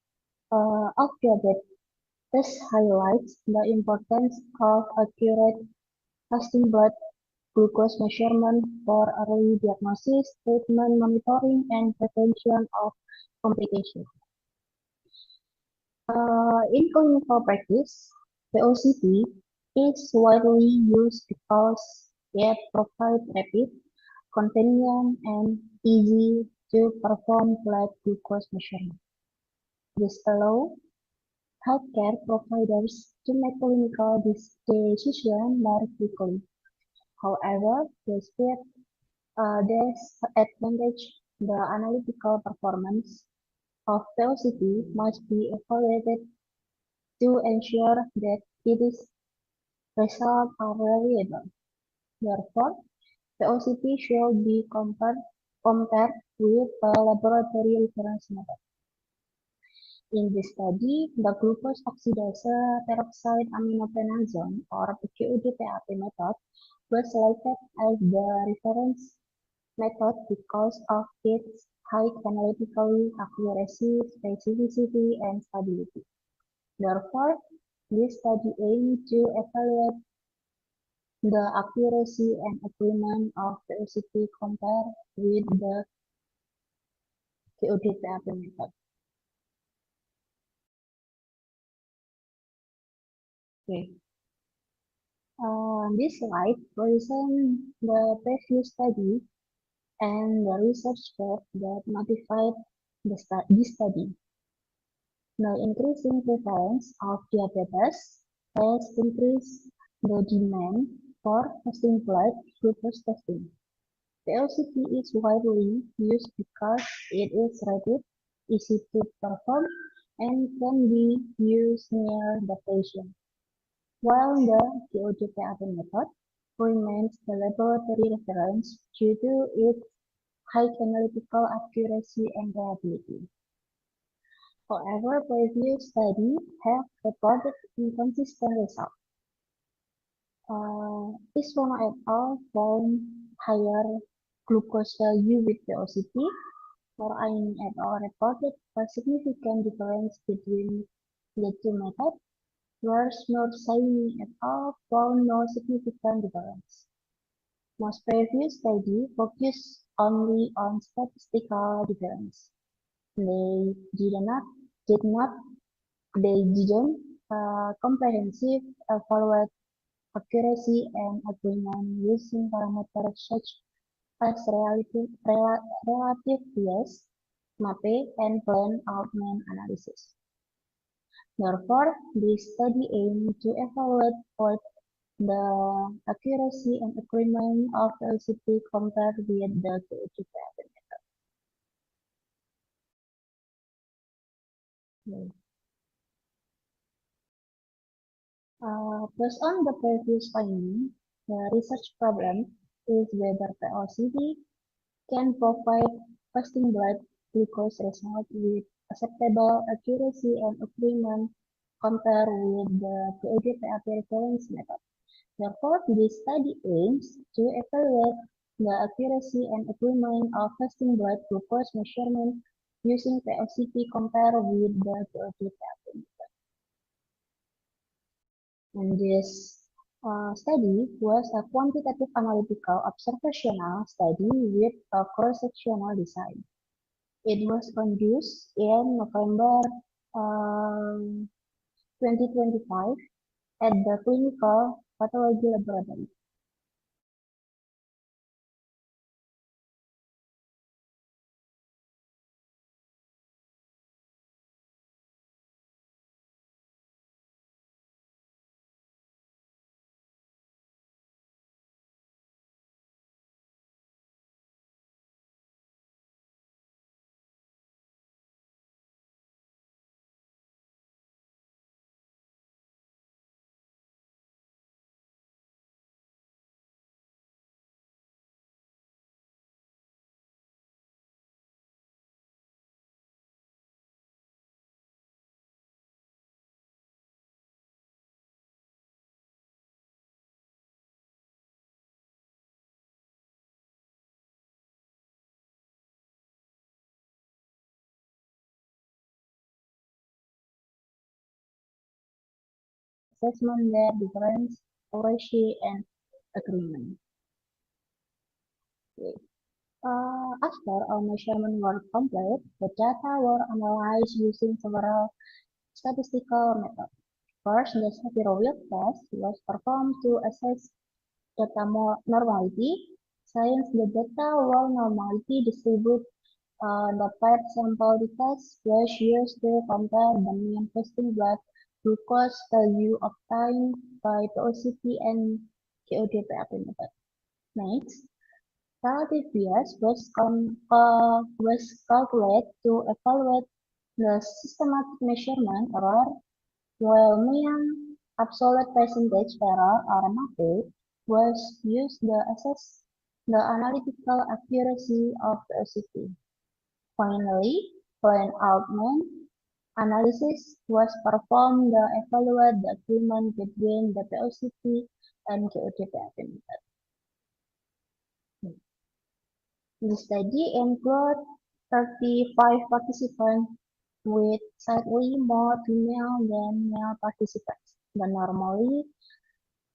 of diabetes highlights the importance of accurate fasting blood glucose measurement for early diagnosis, treatment monitoring, and prevention of complications. In clinical practice, POCT is widely used because it provides rapid, convenient, and easy to perform blood glucose measurement. This allows healthcare providers to make clinical decisions more quickly. However, the speed disadvantage the analytical performance of POCT must be evaluated to ensure that its results are reliable. Therefore, POCT should be compared with a laboratory reference method. In this study, the glucose oxidase peroxide aminopenazone or GOD-PAP method was selected as the reference method because of its high analytical accuracy, specificity, and stability. Therefore, this study aimed to evaluate the accuracy and agreement of POCT compared with the GOD-PAP method. Okay. This slide presents the previous study and the research step that motivated this study. The increasing prevalence of diabetes has increased the demand for fasting blood glucose testing. POCT is widely used because it is rapid, easy to perform, and can be used near the patient, while the GOD-PAP method remains the laboratory reference due to its high analytical accuracy and reliability. However, previous studies have reported inconsistent results. Iswana et al. Found higher glucose value with POCT, or Aini et al. Reported a significant difference between the two methods, whereas Saini et al. Found no significant difference. Most previous studies focused only on statistical difference. They didn't comprehensive evaluate accuracy and agreement using parameters such as relative bias, MAPE, and blend outman analysis. Therefore, this study aimed to evaluate both the accuracy and agreement of LCP compared with the QGP method. Based on the previous finding, the research problem is whether PLCD can provide fasting blood glucose result with acceptable accuracy and agreement compared with the POD-PAP reference method. Therefore, this study aims to evaluate the accuracy and agreement of fasting blood glucose measurement using PLCT compared with the POD-PAP method. And this study was a quantitative analytical observational study with a cross-sectional design. It was conducted in November 2025 at the Clinical Pathology Laboratory. Assessment their difference, accuracy, and agreement. Okay. After all measurements were complete, the data were analyzed using several statistical methods. First, the Shapiro-Wilk test was performed to assess data normality. Since the data were normality distributed, the paired sample test was used to compare the mean fasting blood glucose value obtained by POCT and QOD-PAP method. Next, relative bias was calculated to evaluate the systematic measurement error, while mean absolute percentage error or MAPE was used to assess the analytical accuracy of the POCT. Finally, plain-out analysis was performed to evaluate the agreement between the POCT and QOD-PAP method. The study included 35 participants with slightly more female than male participants. The normally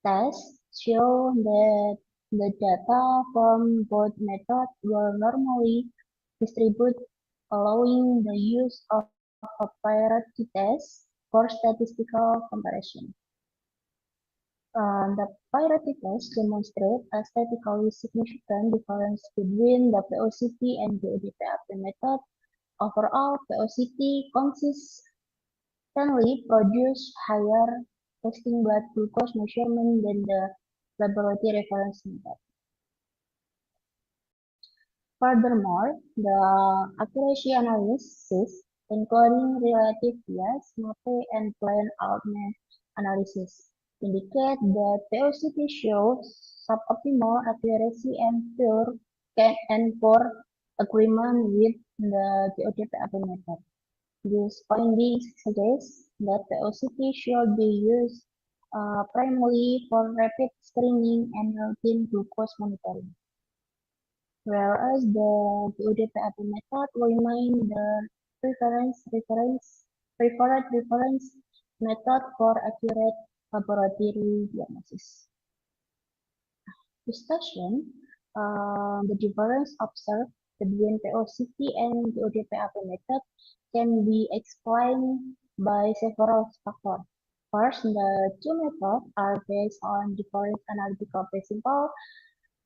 test show that the data from both methods were normally distributed, allowing the use of a parity test for statistical comparison. The parity test demonstrates a statistically significant difference between the POCT and the ODPAP method. Overall, POCT consistently produced higher fasting blood glucose measurement than the laboratory reference method. Furthermore, the accuracy analysis, including relative bias, MAPE, and plain-out analysis, indicate that POCT shows suboptimal accuracy and poor agreement with the GODPAP method. These findings suggest that POCT should be used primarily for rapid screening and routine glucose monitoring, whereas the GODPAP method remains the preferred reference method for accurate laboratory diagnosis. Discussion: the difference observed between POCT and GODPAP method can be explained by several factors. First, the two methods are based on different analytical principles.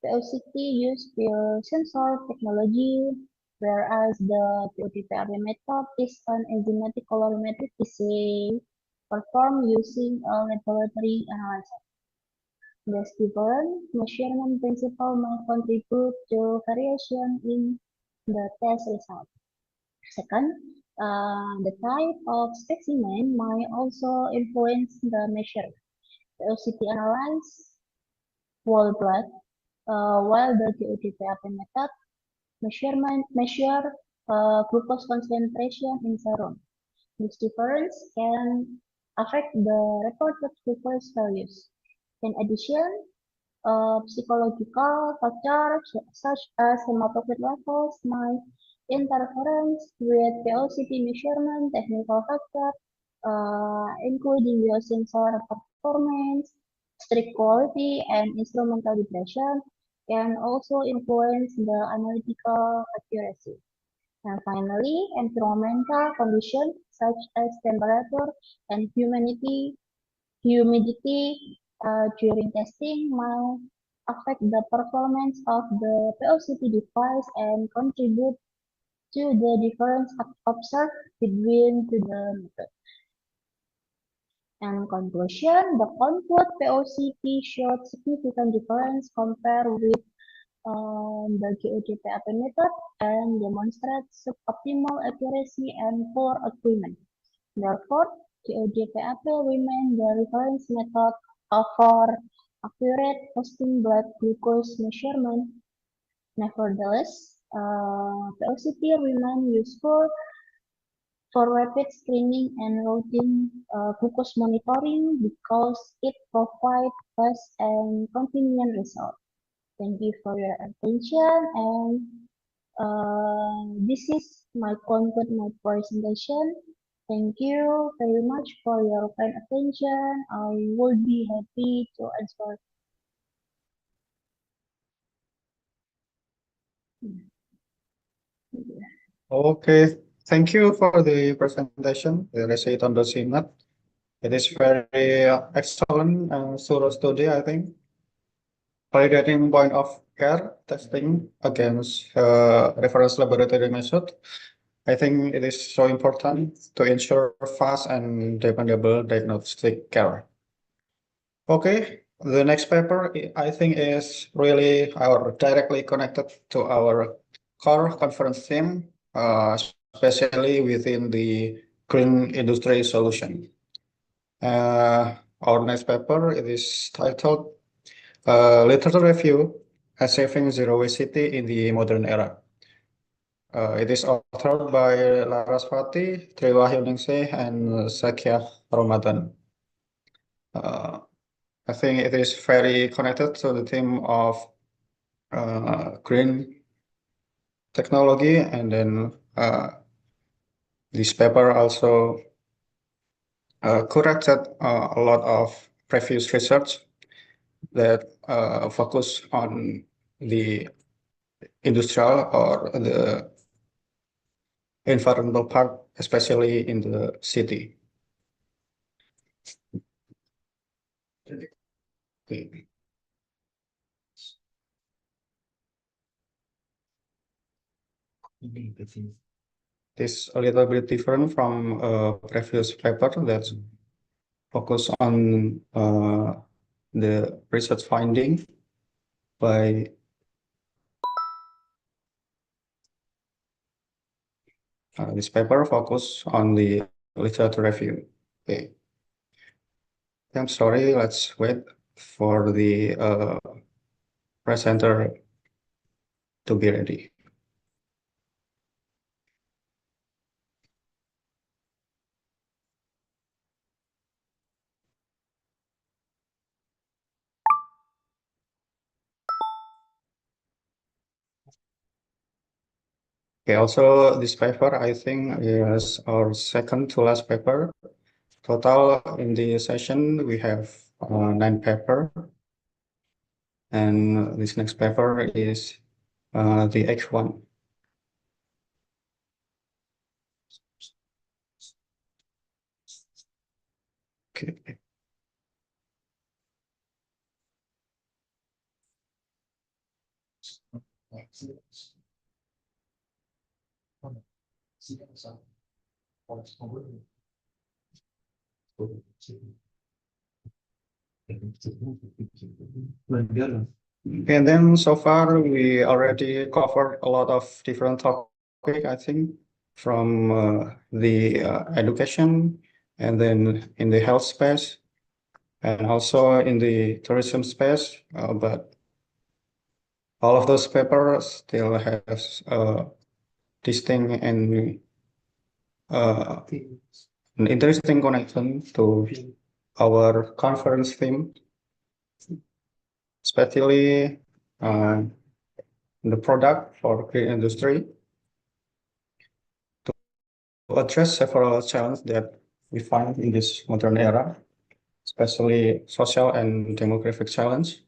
POCT uses pure sensor technology, whereas the PODPAP method is an enzymatic colorimetric assay performed using a laboratory analysis. These different measurement principles may contribute to variation in the test result. Second, the type of specimen might also influence the measurement. The OCT analyzes whole blood, while the GODPAP method measure glucose concentration in serum. This difference can affect the reported glucose values. In addition, psychological factors such as hematocrit levels might interference with POCT measurement. Technical factors, including biosensor performance, strict quality, and instrument calibration, can also influence the analytical accuracy. And finally, environmental conditions such as temperature and humidity during testing might affect the performance of the POCT device and contribute to the difference observed between the methods. In conclusion, the convoluted POCT showed significant difference compared with the GODPAP method and demonstrates suboptimal accuracy and poor equipment. Therefore, GODPAP remains the reference method for accurate post-blood glucose measurement. Nevertheless, POCT remains useful for rapid screening and routine glucose monitoring because it provides fast and convenient results. Thank you for your attention, and this is my conclude my presentation. Thank you very much for your kind attention. I would be happy to answer. Okay, thank you for the presentation, the receipt on the CMAT. It is very excellent and thorough study, I think. Validating point of care testing against reference laboratory method. I think it is so important to ensure fast and dependable diagnostic care. Okay, the next paper I think is really directly connected to our core conference theme, especially within the green industry solution. Our next paper it is titled Literature Review: Achieving Zero Waste City in the Modern Era. It is authored by Laraswati, Triwahyuningsih, and Sakya Ramadan. I think it is very connected to the theme of green technology, and then this paper also corrected a lot of previous research that focus on the industrial or the environmental part, especially in the city. Okay. This a little bit different from a previous paper that focus on the research finding by this paper focus on the literature review. Okay. I'm sorry, let's wait for the presenter to be ready. Okay, also this paper I think is our second to last paper. Total in the session we have 9 paper, and this next paper is the H1. Okay. And then so far we already covered a lot of different topic, I think, from the education and then in the health space and also in the tourism space. But all of those papers still has distinct and an interesting connection to our conference theme, especially the product for green industry to address several challenges that we find in this modern era, especially social and demographic challenge.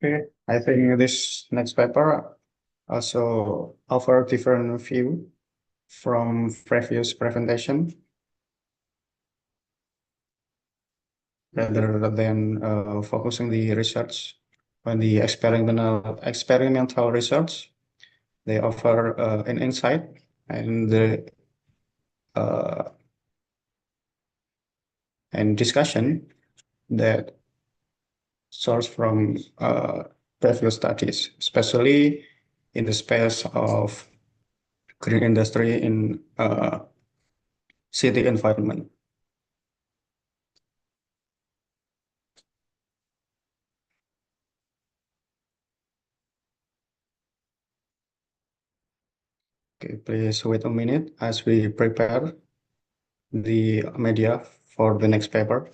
Okay, I think this next paper also offer different view from previous presentation rather than focusing the research on the experimental research. They offer an insight and uh, and discussion that source from previous studies, especially in the space of green industry in city environment. Okay, please wait a minute as we prepare the media for the next paper.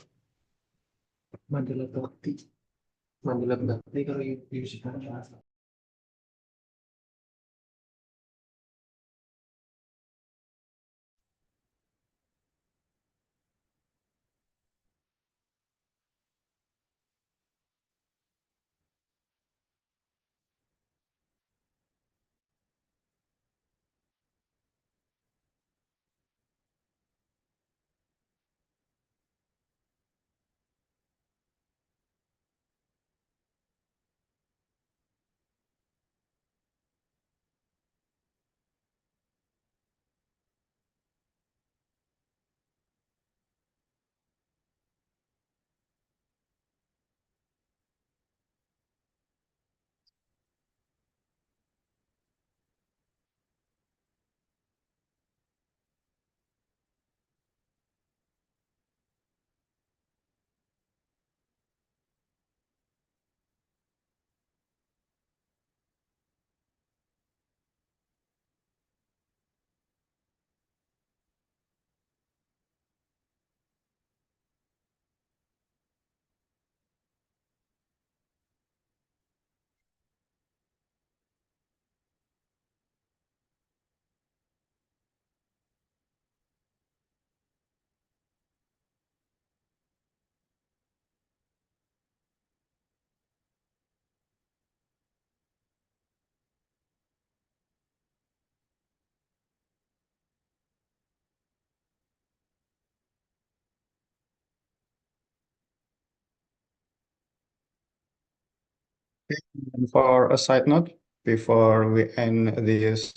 And for a side note, before we end this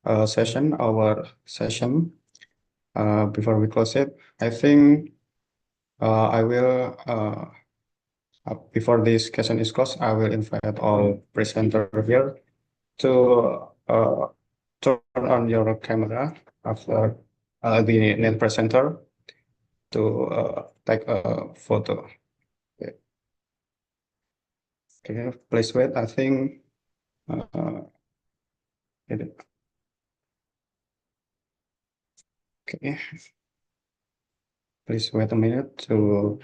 our session, before we close it, I think I will, before this session is closed, I will invite all presenter here to turn on your camera after the net presenter to take a photo. Okay, please wait. I think okay. Please wait a minute to.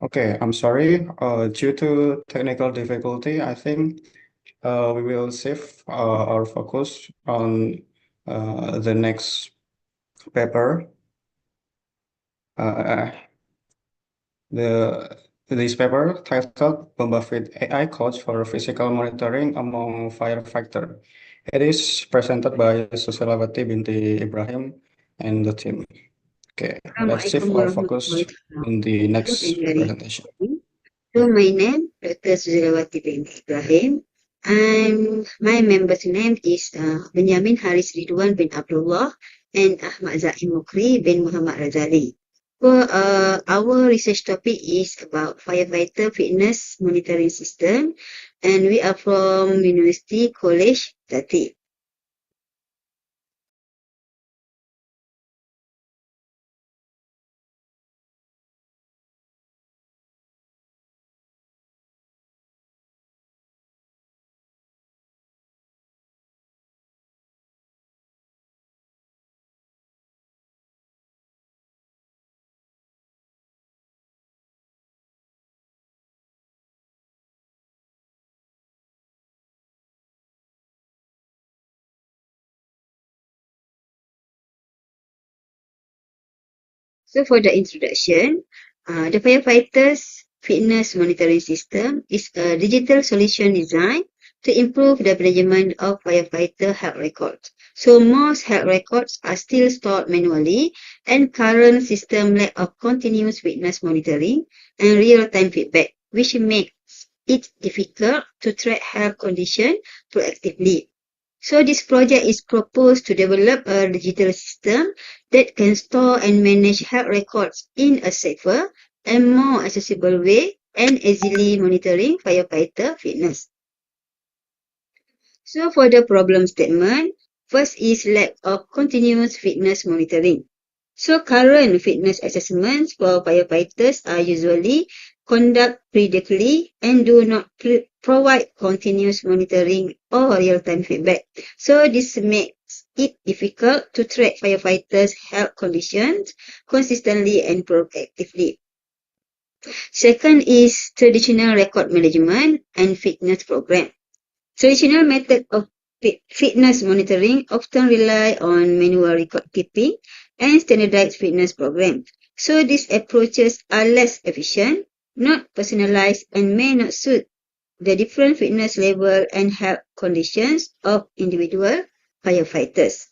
Okay, I'm sorry. Due to technical difficulty, I think we will shift our focus on the next paper. Uh, this paper titled Buffet AI Codes for Physical Monitoring Among Firefighter. It is presented by Susilawati binti Ibrahim and the team. Okay, let's shift our focus in the next presentation. So my name, Dr. Suzilawati bin Ibrahim, and my member's name is Benjamin Haris Ridwan bin Abdullah and Ahmad Zaim Mukri bin Muhammad Razali. So our research topic is about firefighter fitness monitoring system, and we are from University College Tati. So for the introduction, the firefighters fitness monitoring system is a digital solution designed to improve the management of firefighter health records. So most health records are still stored manually, and current system lack of continuous fitness monitoring and real-time feedback, which makes it difficult to track health condition proactively. So this project is proposed to develop a digital system that can store and manage health records in a safer and more accessible way and easily monitoring firefighter fitness. So for the problem statement, first is lack of continuous fitness monitoring. So current fitness assessments for firefighters are usually conducted periodically and do not provide continuous monitoring or real-time feedback. So this makes it difficult to track firefighters' health conditions consistently and proactively. Second is traditional record management and fitness program. Traditional method of fitness monitoring often rely on manual record keeping and standardized fitness programs. So these approaches are less efficient, not personalized, and may not suit the different fitness level and health conditions of individual firefighters.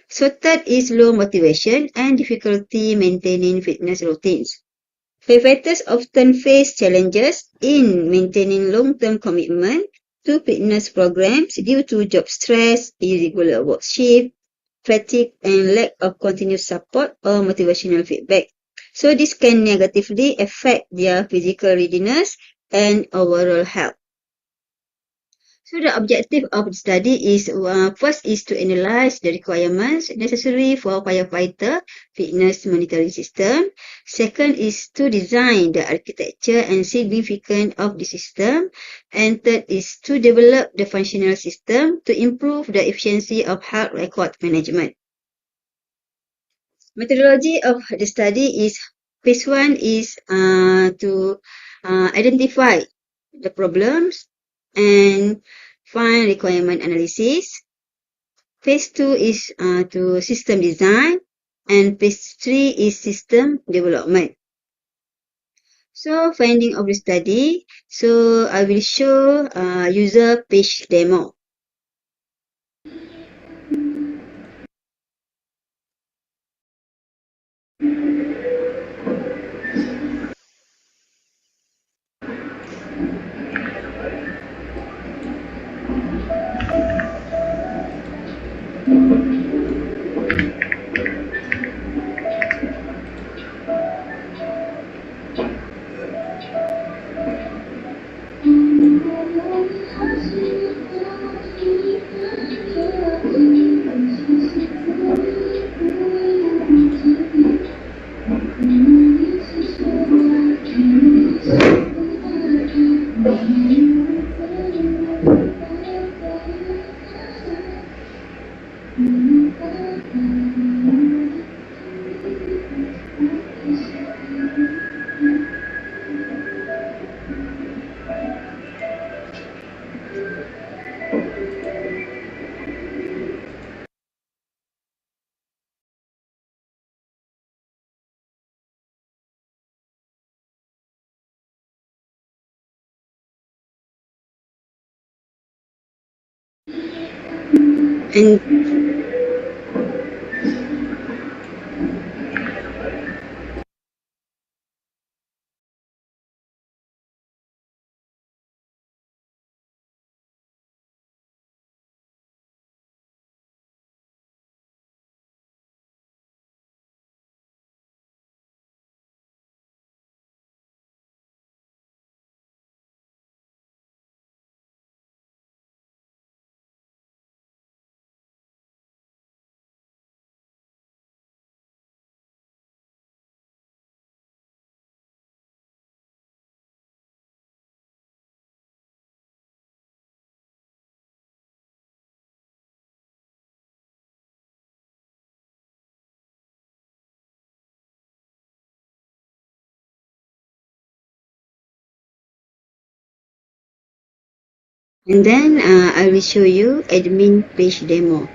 So third is low motivation and difficulty maintaining fitness routines. Firefighters often face challenges in maintaining long-term commitment to fitness programs due to job stress, irregular work shift, fatigue, and lack of continuous support or motivational feedback. So this can negatively affect their physical readiness and overall health. So the objective of the study is first is to analyze the requirements necessary for firefighter fitness monitoring system. Second is to design the architecture and significance of the system. And third is to develop the functional system to improve the efficiency of health record management. Methodology of the study is phase one is to identify the problems and find requirement analysis. Phase 2 is to system design, and phase 3 is system development. So finding of the study, so I will show user page demo. And then I will show you admin page demo.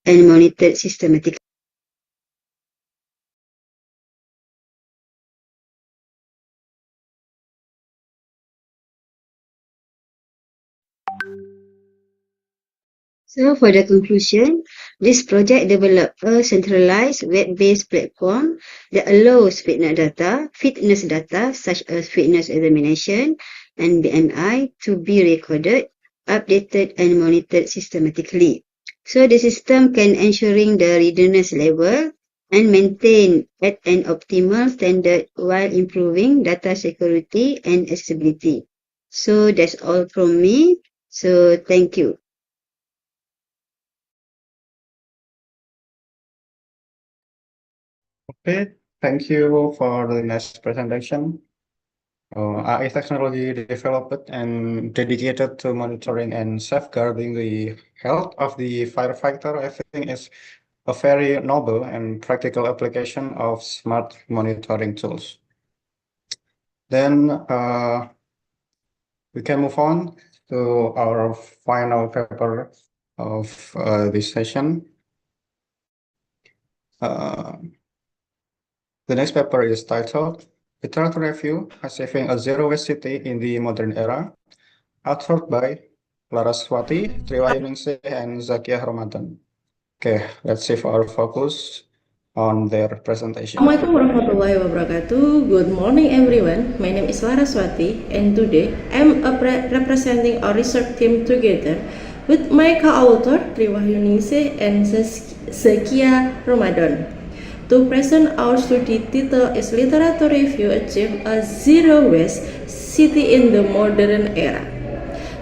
and monitored systematically. So for the conclusion, this project developed a centralized web-based platform that allows fitness data such as fitness examination and BMI to be recorded, updated and monitored systematically. So the system can ensuring the readiness level and maintain at an optimal standard while improving data security and accessibility. So that's all from me. So thank you. Okay, thank you for the next presentation. AI technology developed and dedicated to monitoring and safeguarding the health of the firefighter, I think is a very noble and practical application of smart monitoring tools. Then we can move on to our final paper of this session. The next paper is titled Iterative Review: Achieving a Zero Waste City in the Modern Era, authored by Laraswati, Triwayuningsih, and Zakia Ramadan. Okay, let's shift our focus on their presentation. Assalamualaikum warahmatullahi wabarakatuh. Good morning everyone. My name is Laraswati and today I'm representing our research team together with my co-author Triwayuningsih and Zakia Ramadan to present our study title is Literature Review Achieve a Zero Waste City in the Modern Era.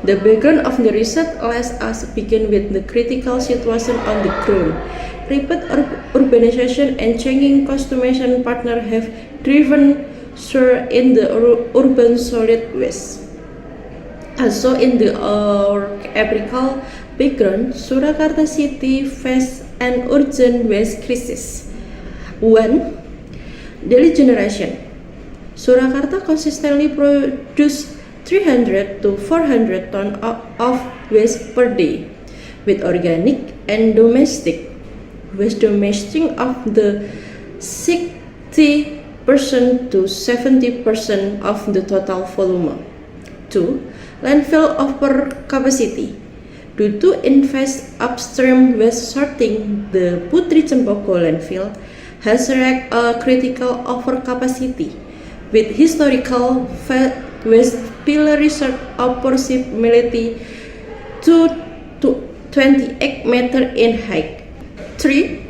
The background of the research lets us begin with the critical situation on the ground. Rapid urbanization and changing consumption patterns have driven surge in the urban solid waste. Also in the empirical background, Surakarta city faces an urgent waste crisis. 1. Daily generation. Surakarta consistently produces 300 to 400 tons of waste per day, with organic and domestic waste domestic of the 60% to 70% of the total volume. 2. Landfill overcapacity. Due to invest upstream waste sorting, the Putri Cempoko landfill has reached a critical overcapacity, with historical waste pillar reserve approximately 2 to 28 meters in height. 3.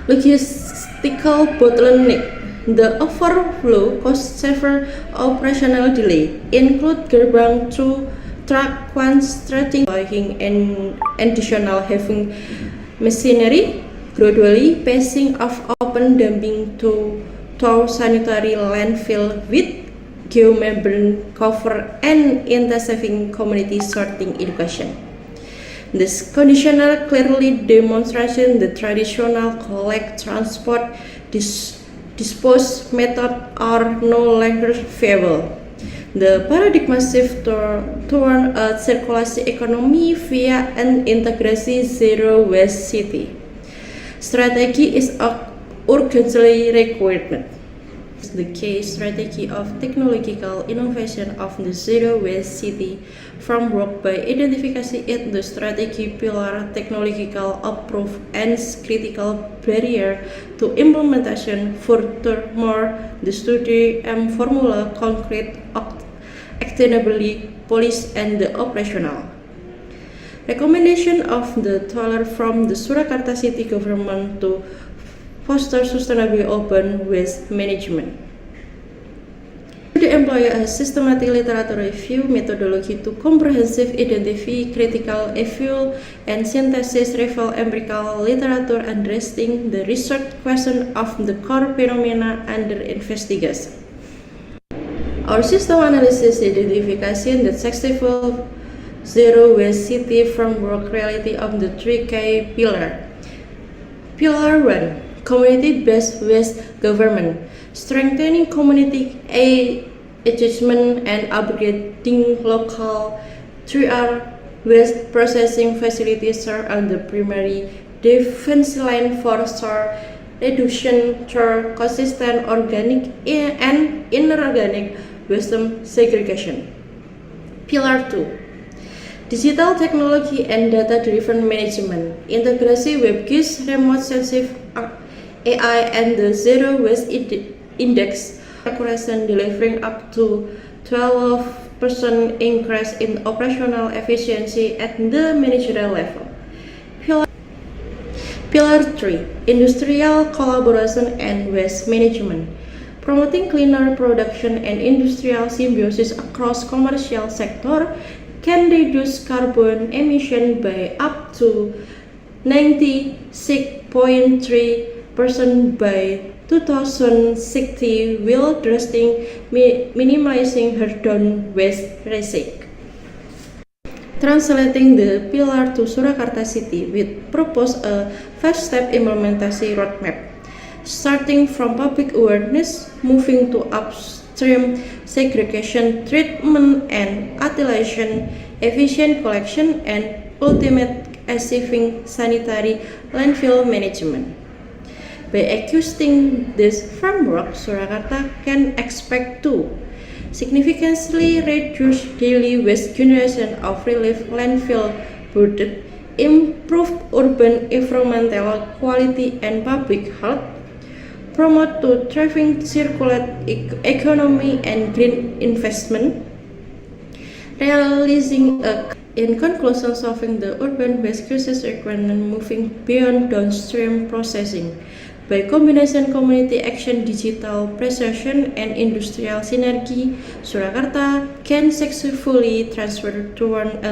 Logistical bottleneck. The overflow caused several operational delays, include gerbang through truck constraining and additional heavy machinery, gradually passing of open dumping to sanitary landfill with geomembrane cover and intensifying community sorting education. This conditional clearly demonstrates the traditional collect, transport, dispose method are no longer viable. The paradigm shift toward a circular economy via an integrated zero waste city strategy is urgently required. The key strategy of technological innovation of the zero waste city framework by identifying it the strategy pillar technological approach and critical barrier to implementation. Furthermore, the study formula concrete, actionably policy and the operational recommendation of the toiler from the Surakarta city government to foster sustainable open waste management. The employer a systematic literature review methodology to comprehensively identify critical review and synthesis review empirical literature addressing the research question of the core phenomena under investigation. Our system analysis identification the successful zero waste city framework reality of the 3K pillar. Pillar 1. Community-based waste government, strengthening community engagement and upgrading local 3R waste processing facilities serve as the primary defense line for soil reduction through consistent organic and inorganic waste segregation. Pillar 2. Digital technology and data-driven management. Integrasi WebGIS, remote sensing AI, and the Zero Waste Index accuracy delivering up to 12% increase in operational efficiency at the managerial level. Pillar 3. Industrial collaboration and waste management. Promoting cleaner production and industrial symbiosis across commercial sector can reduce carbon emission by up to 96.3% by 2060 while drastically minimizing carbon waste risk. Translating the pillar to Surakarta City, we propose a 5-step implementation roadmap, starting from public awareness, moving to upstream segregation treatment and utilization, efficient collection, and ultimate achieving sanitary landfill management. By executing this framework, Surakarta can expect to significantly reduce daily waste generation of relief landfill burden, improve urban environmental quality and public health, promote to thriving circular economy and green investment, realizing in conclusion, solving the urban waste crisis requires moving beyond downstream processing. By combination community action, digital precision, and industrial synergy, Surakarta can successfully transfer toward a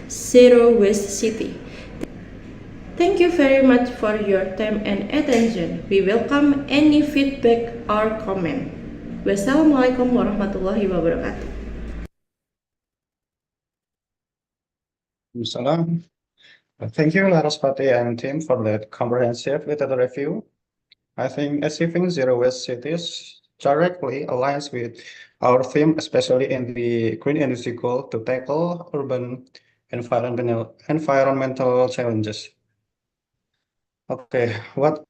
zero waste city. Thank you very much for your time and attention. We welcome any feedback or comment. Wassalamualaikum warahmatullahi wabarakatuh. Salam. Thank you, Laraspati and team, for that comprehensive literature review. I think achieving zero waste cities directly aligns with our theme, especially in the green energy goal to tackle urban environmental challenges. Okay, what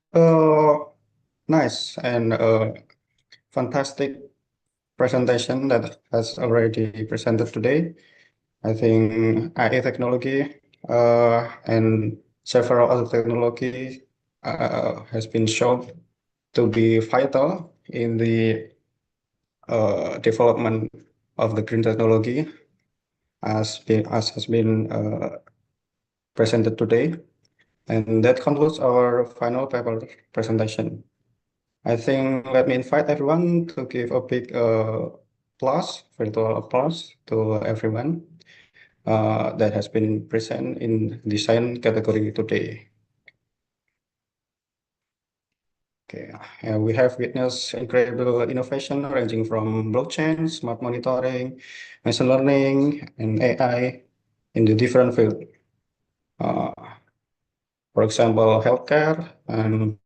nice and fantastic presentation that has already presented today. I think AI technology and several other technology has been shown to be vital in the development of the green technology as has been presented today. And that concludes our final paper presentation. I think let me invite everyone to give a big virtual applause to everyone that has been present in design category today. Okay, we have witnessed incredible innovation ranging from blockchain, smart monitoring, machine learning, and AI in the different fields. For example, healthcare and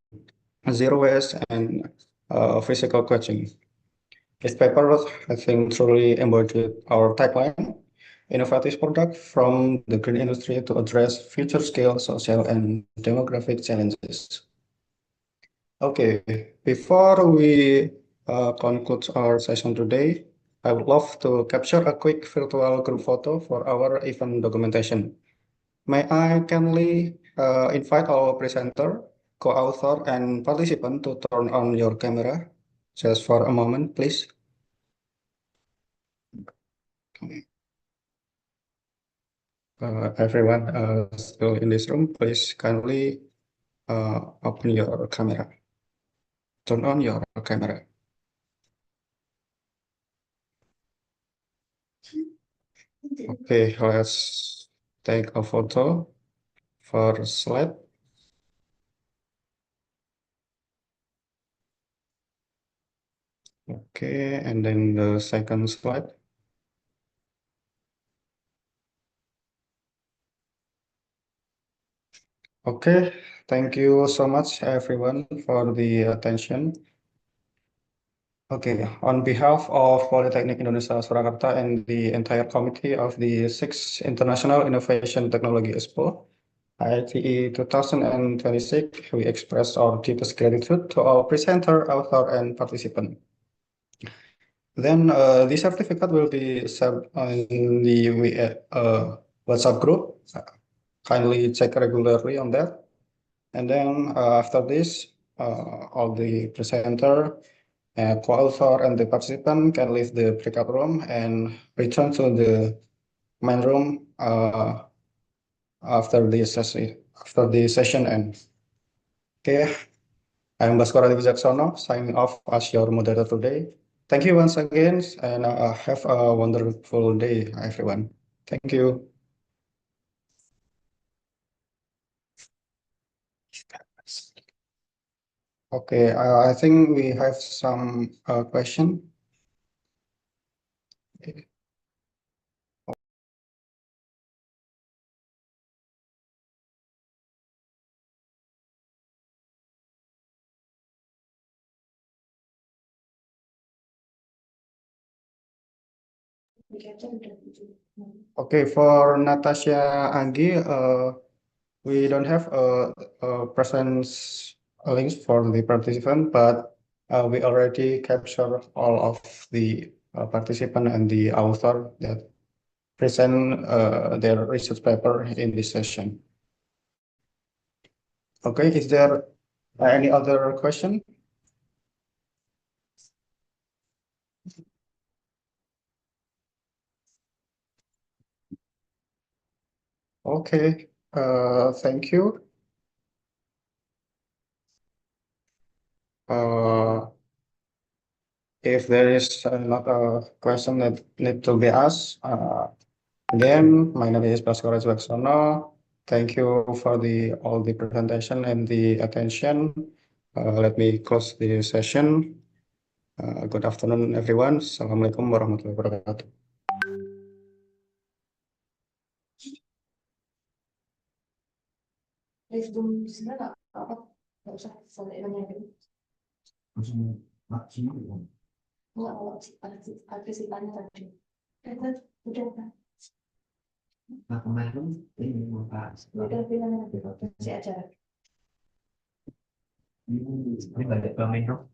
zero waste and physical coaching. This paper, I think, truly embodied our tagline, innovative product from the green industry to address future scale social and demographic challenges. Okay, before we conclude our session today, I would love to capture a quick virtual group photo for our event documentation. May I kindly invite our presenter, co-author, and participant to turn on your camera just for a moment, please. Everyone still in this room, please kindly open your camera. Turn on your camera. Okay, let's take a photo for slide. Okay, and then the second slide. Okay, thank you so much everyone for the attention. Okay, on behalf of Polytechnic Indonesia Surakarta and the entire committee of the 6th International Innovation Technology Expo, IITE 2026, we express our deepest gratitude to our presenter, author, and participant. Then the certificate will be sent in the WhatsApp group. Kindly check regularly on that. And then after this, all the presenter, co-author, and the participant can leave the breakout room and return to the main room after the session ends. Okay, I'm Baskara Wijaksono, signing off as your moderator today. Thank you once again, and have a wonderful day, everyone. Thank you. Okay, I think we have some question. Okay, for Natasha Anggi, we don't have a presence links for the participant, but we already capture all of the participant and the author that present their research paper in this session. Okay, is there any other question? Okay, thank you. If there is not a question that need to be asked, again, my name is Baskara Waksono. Thank you for all the presentation and the attention. Let me close the session. Good afternoon, everyone. Assalamualaikum warahmatullahi wabarakatuh. Ini balik ke main room.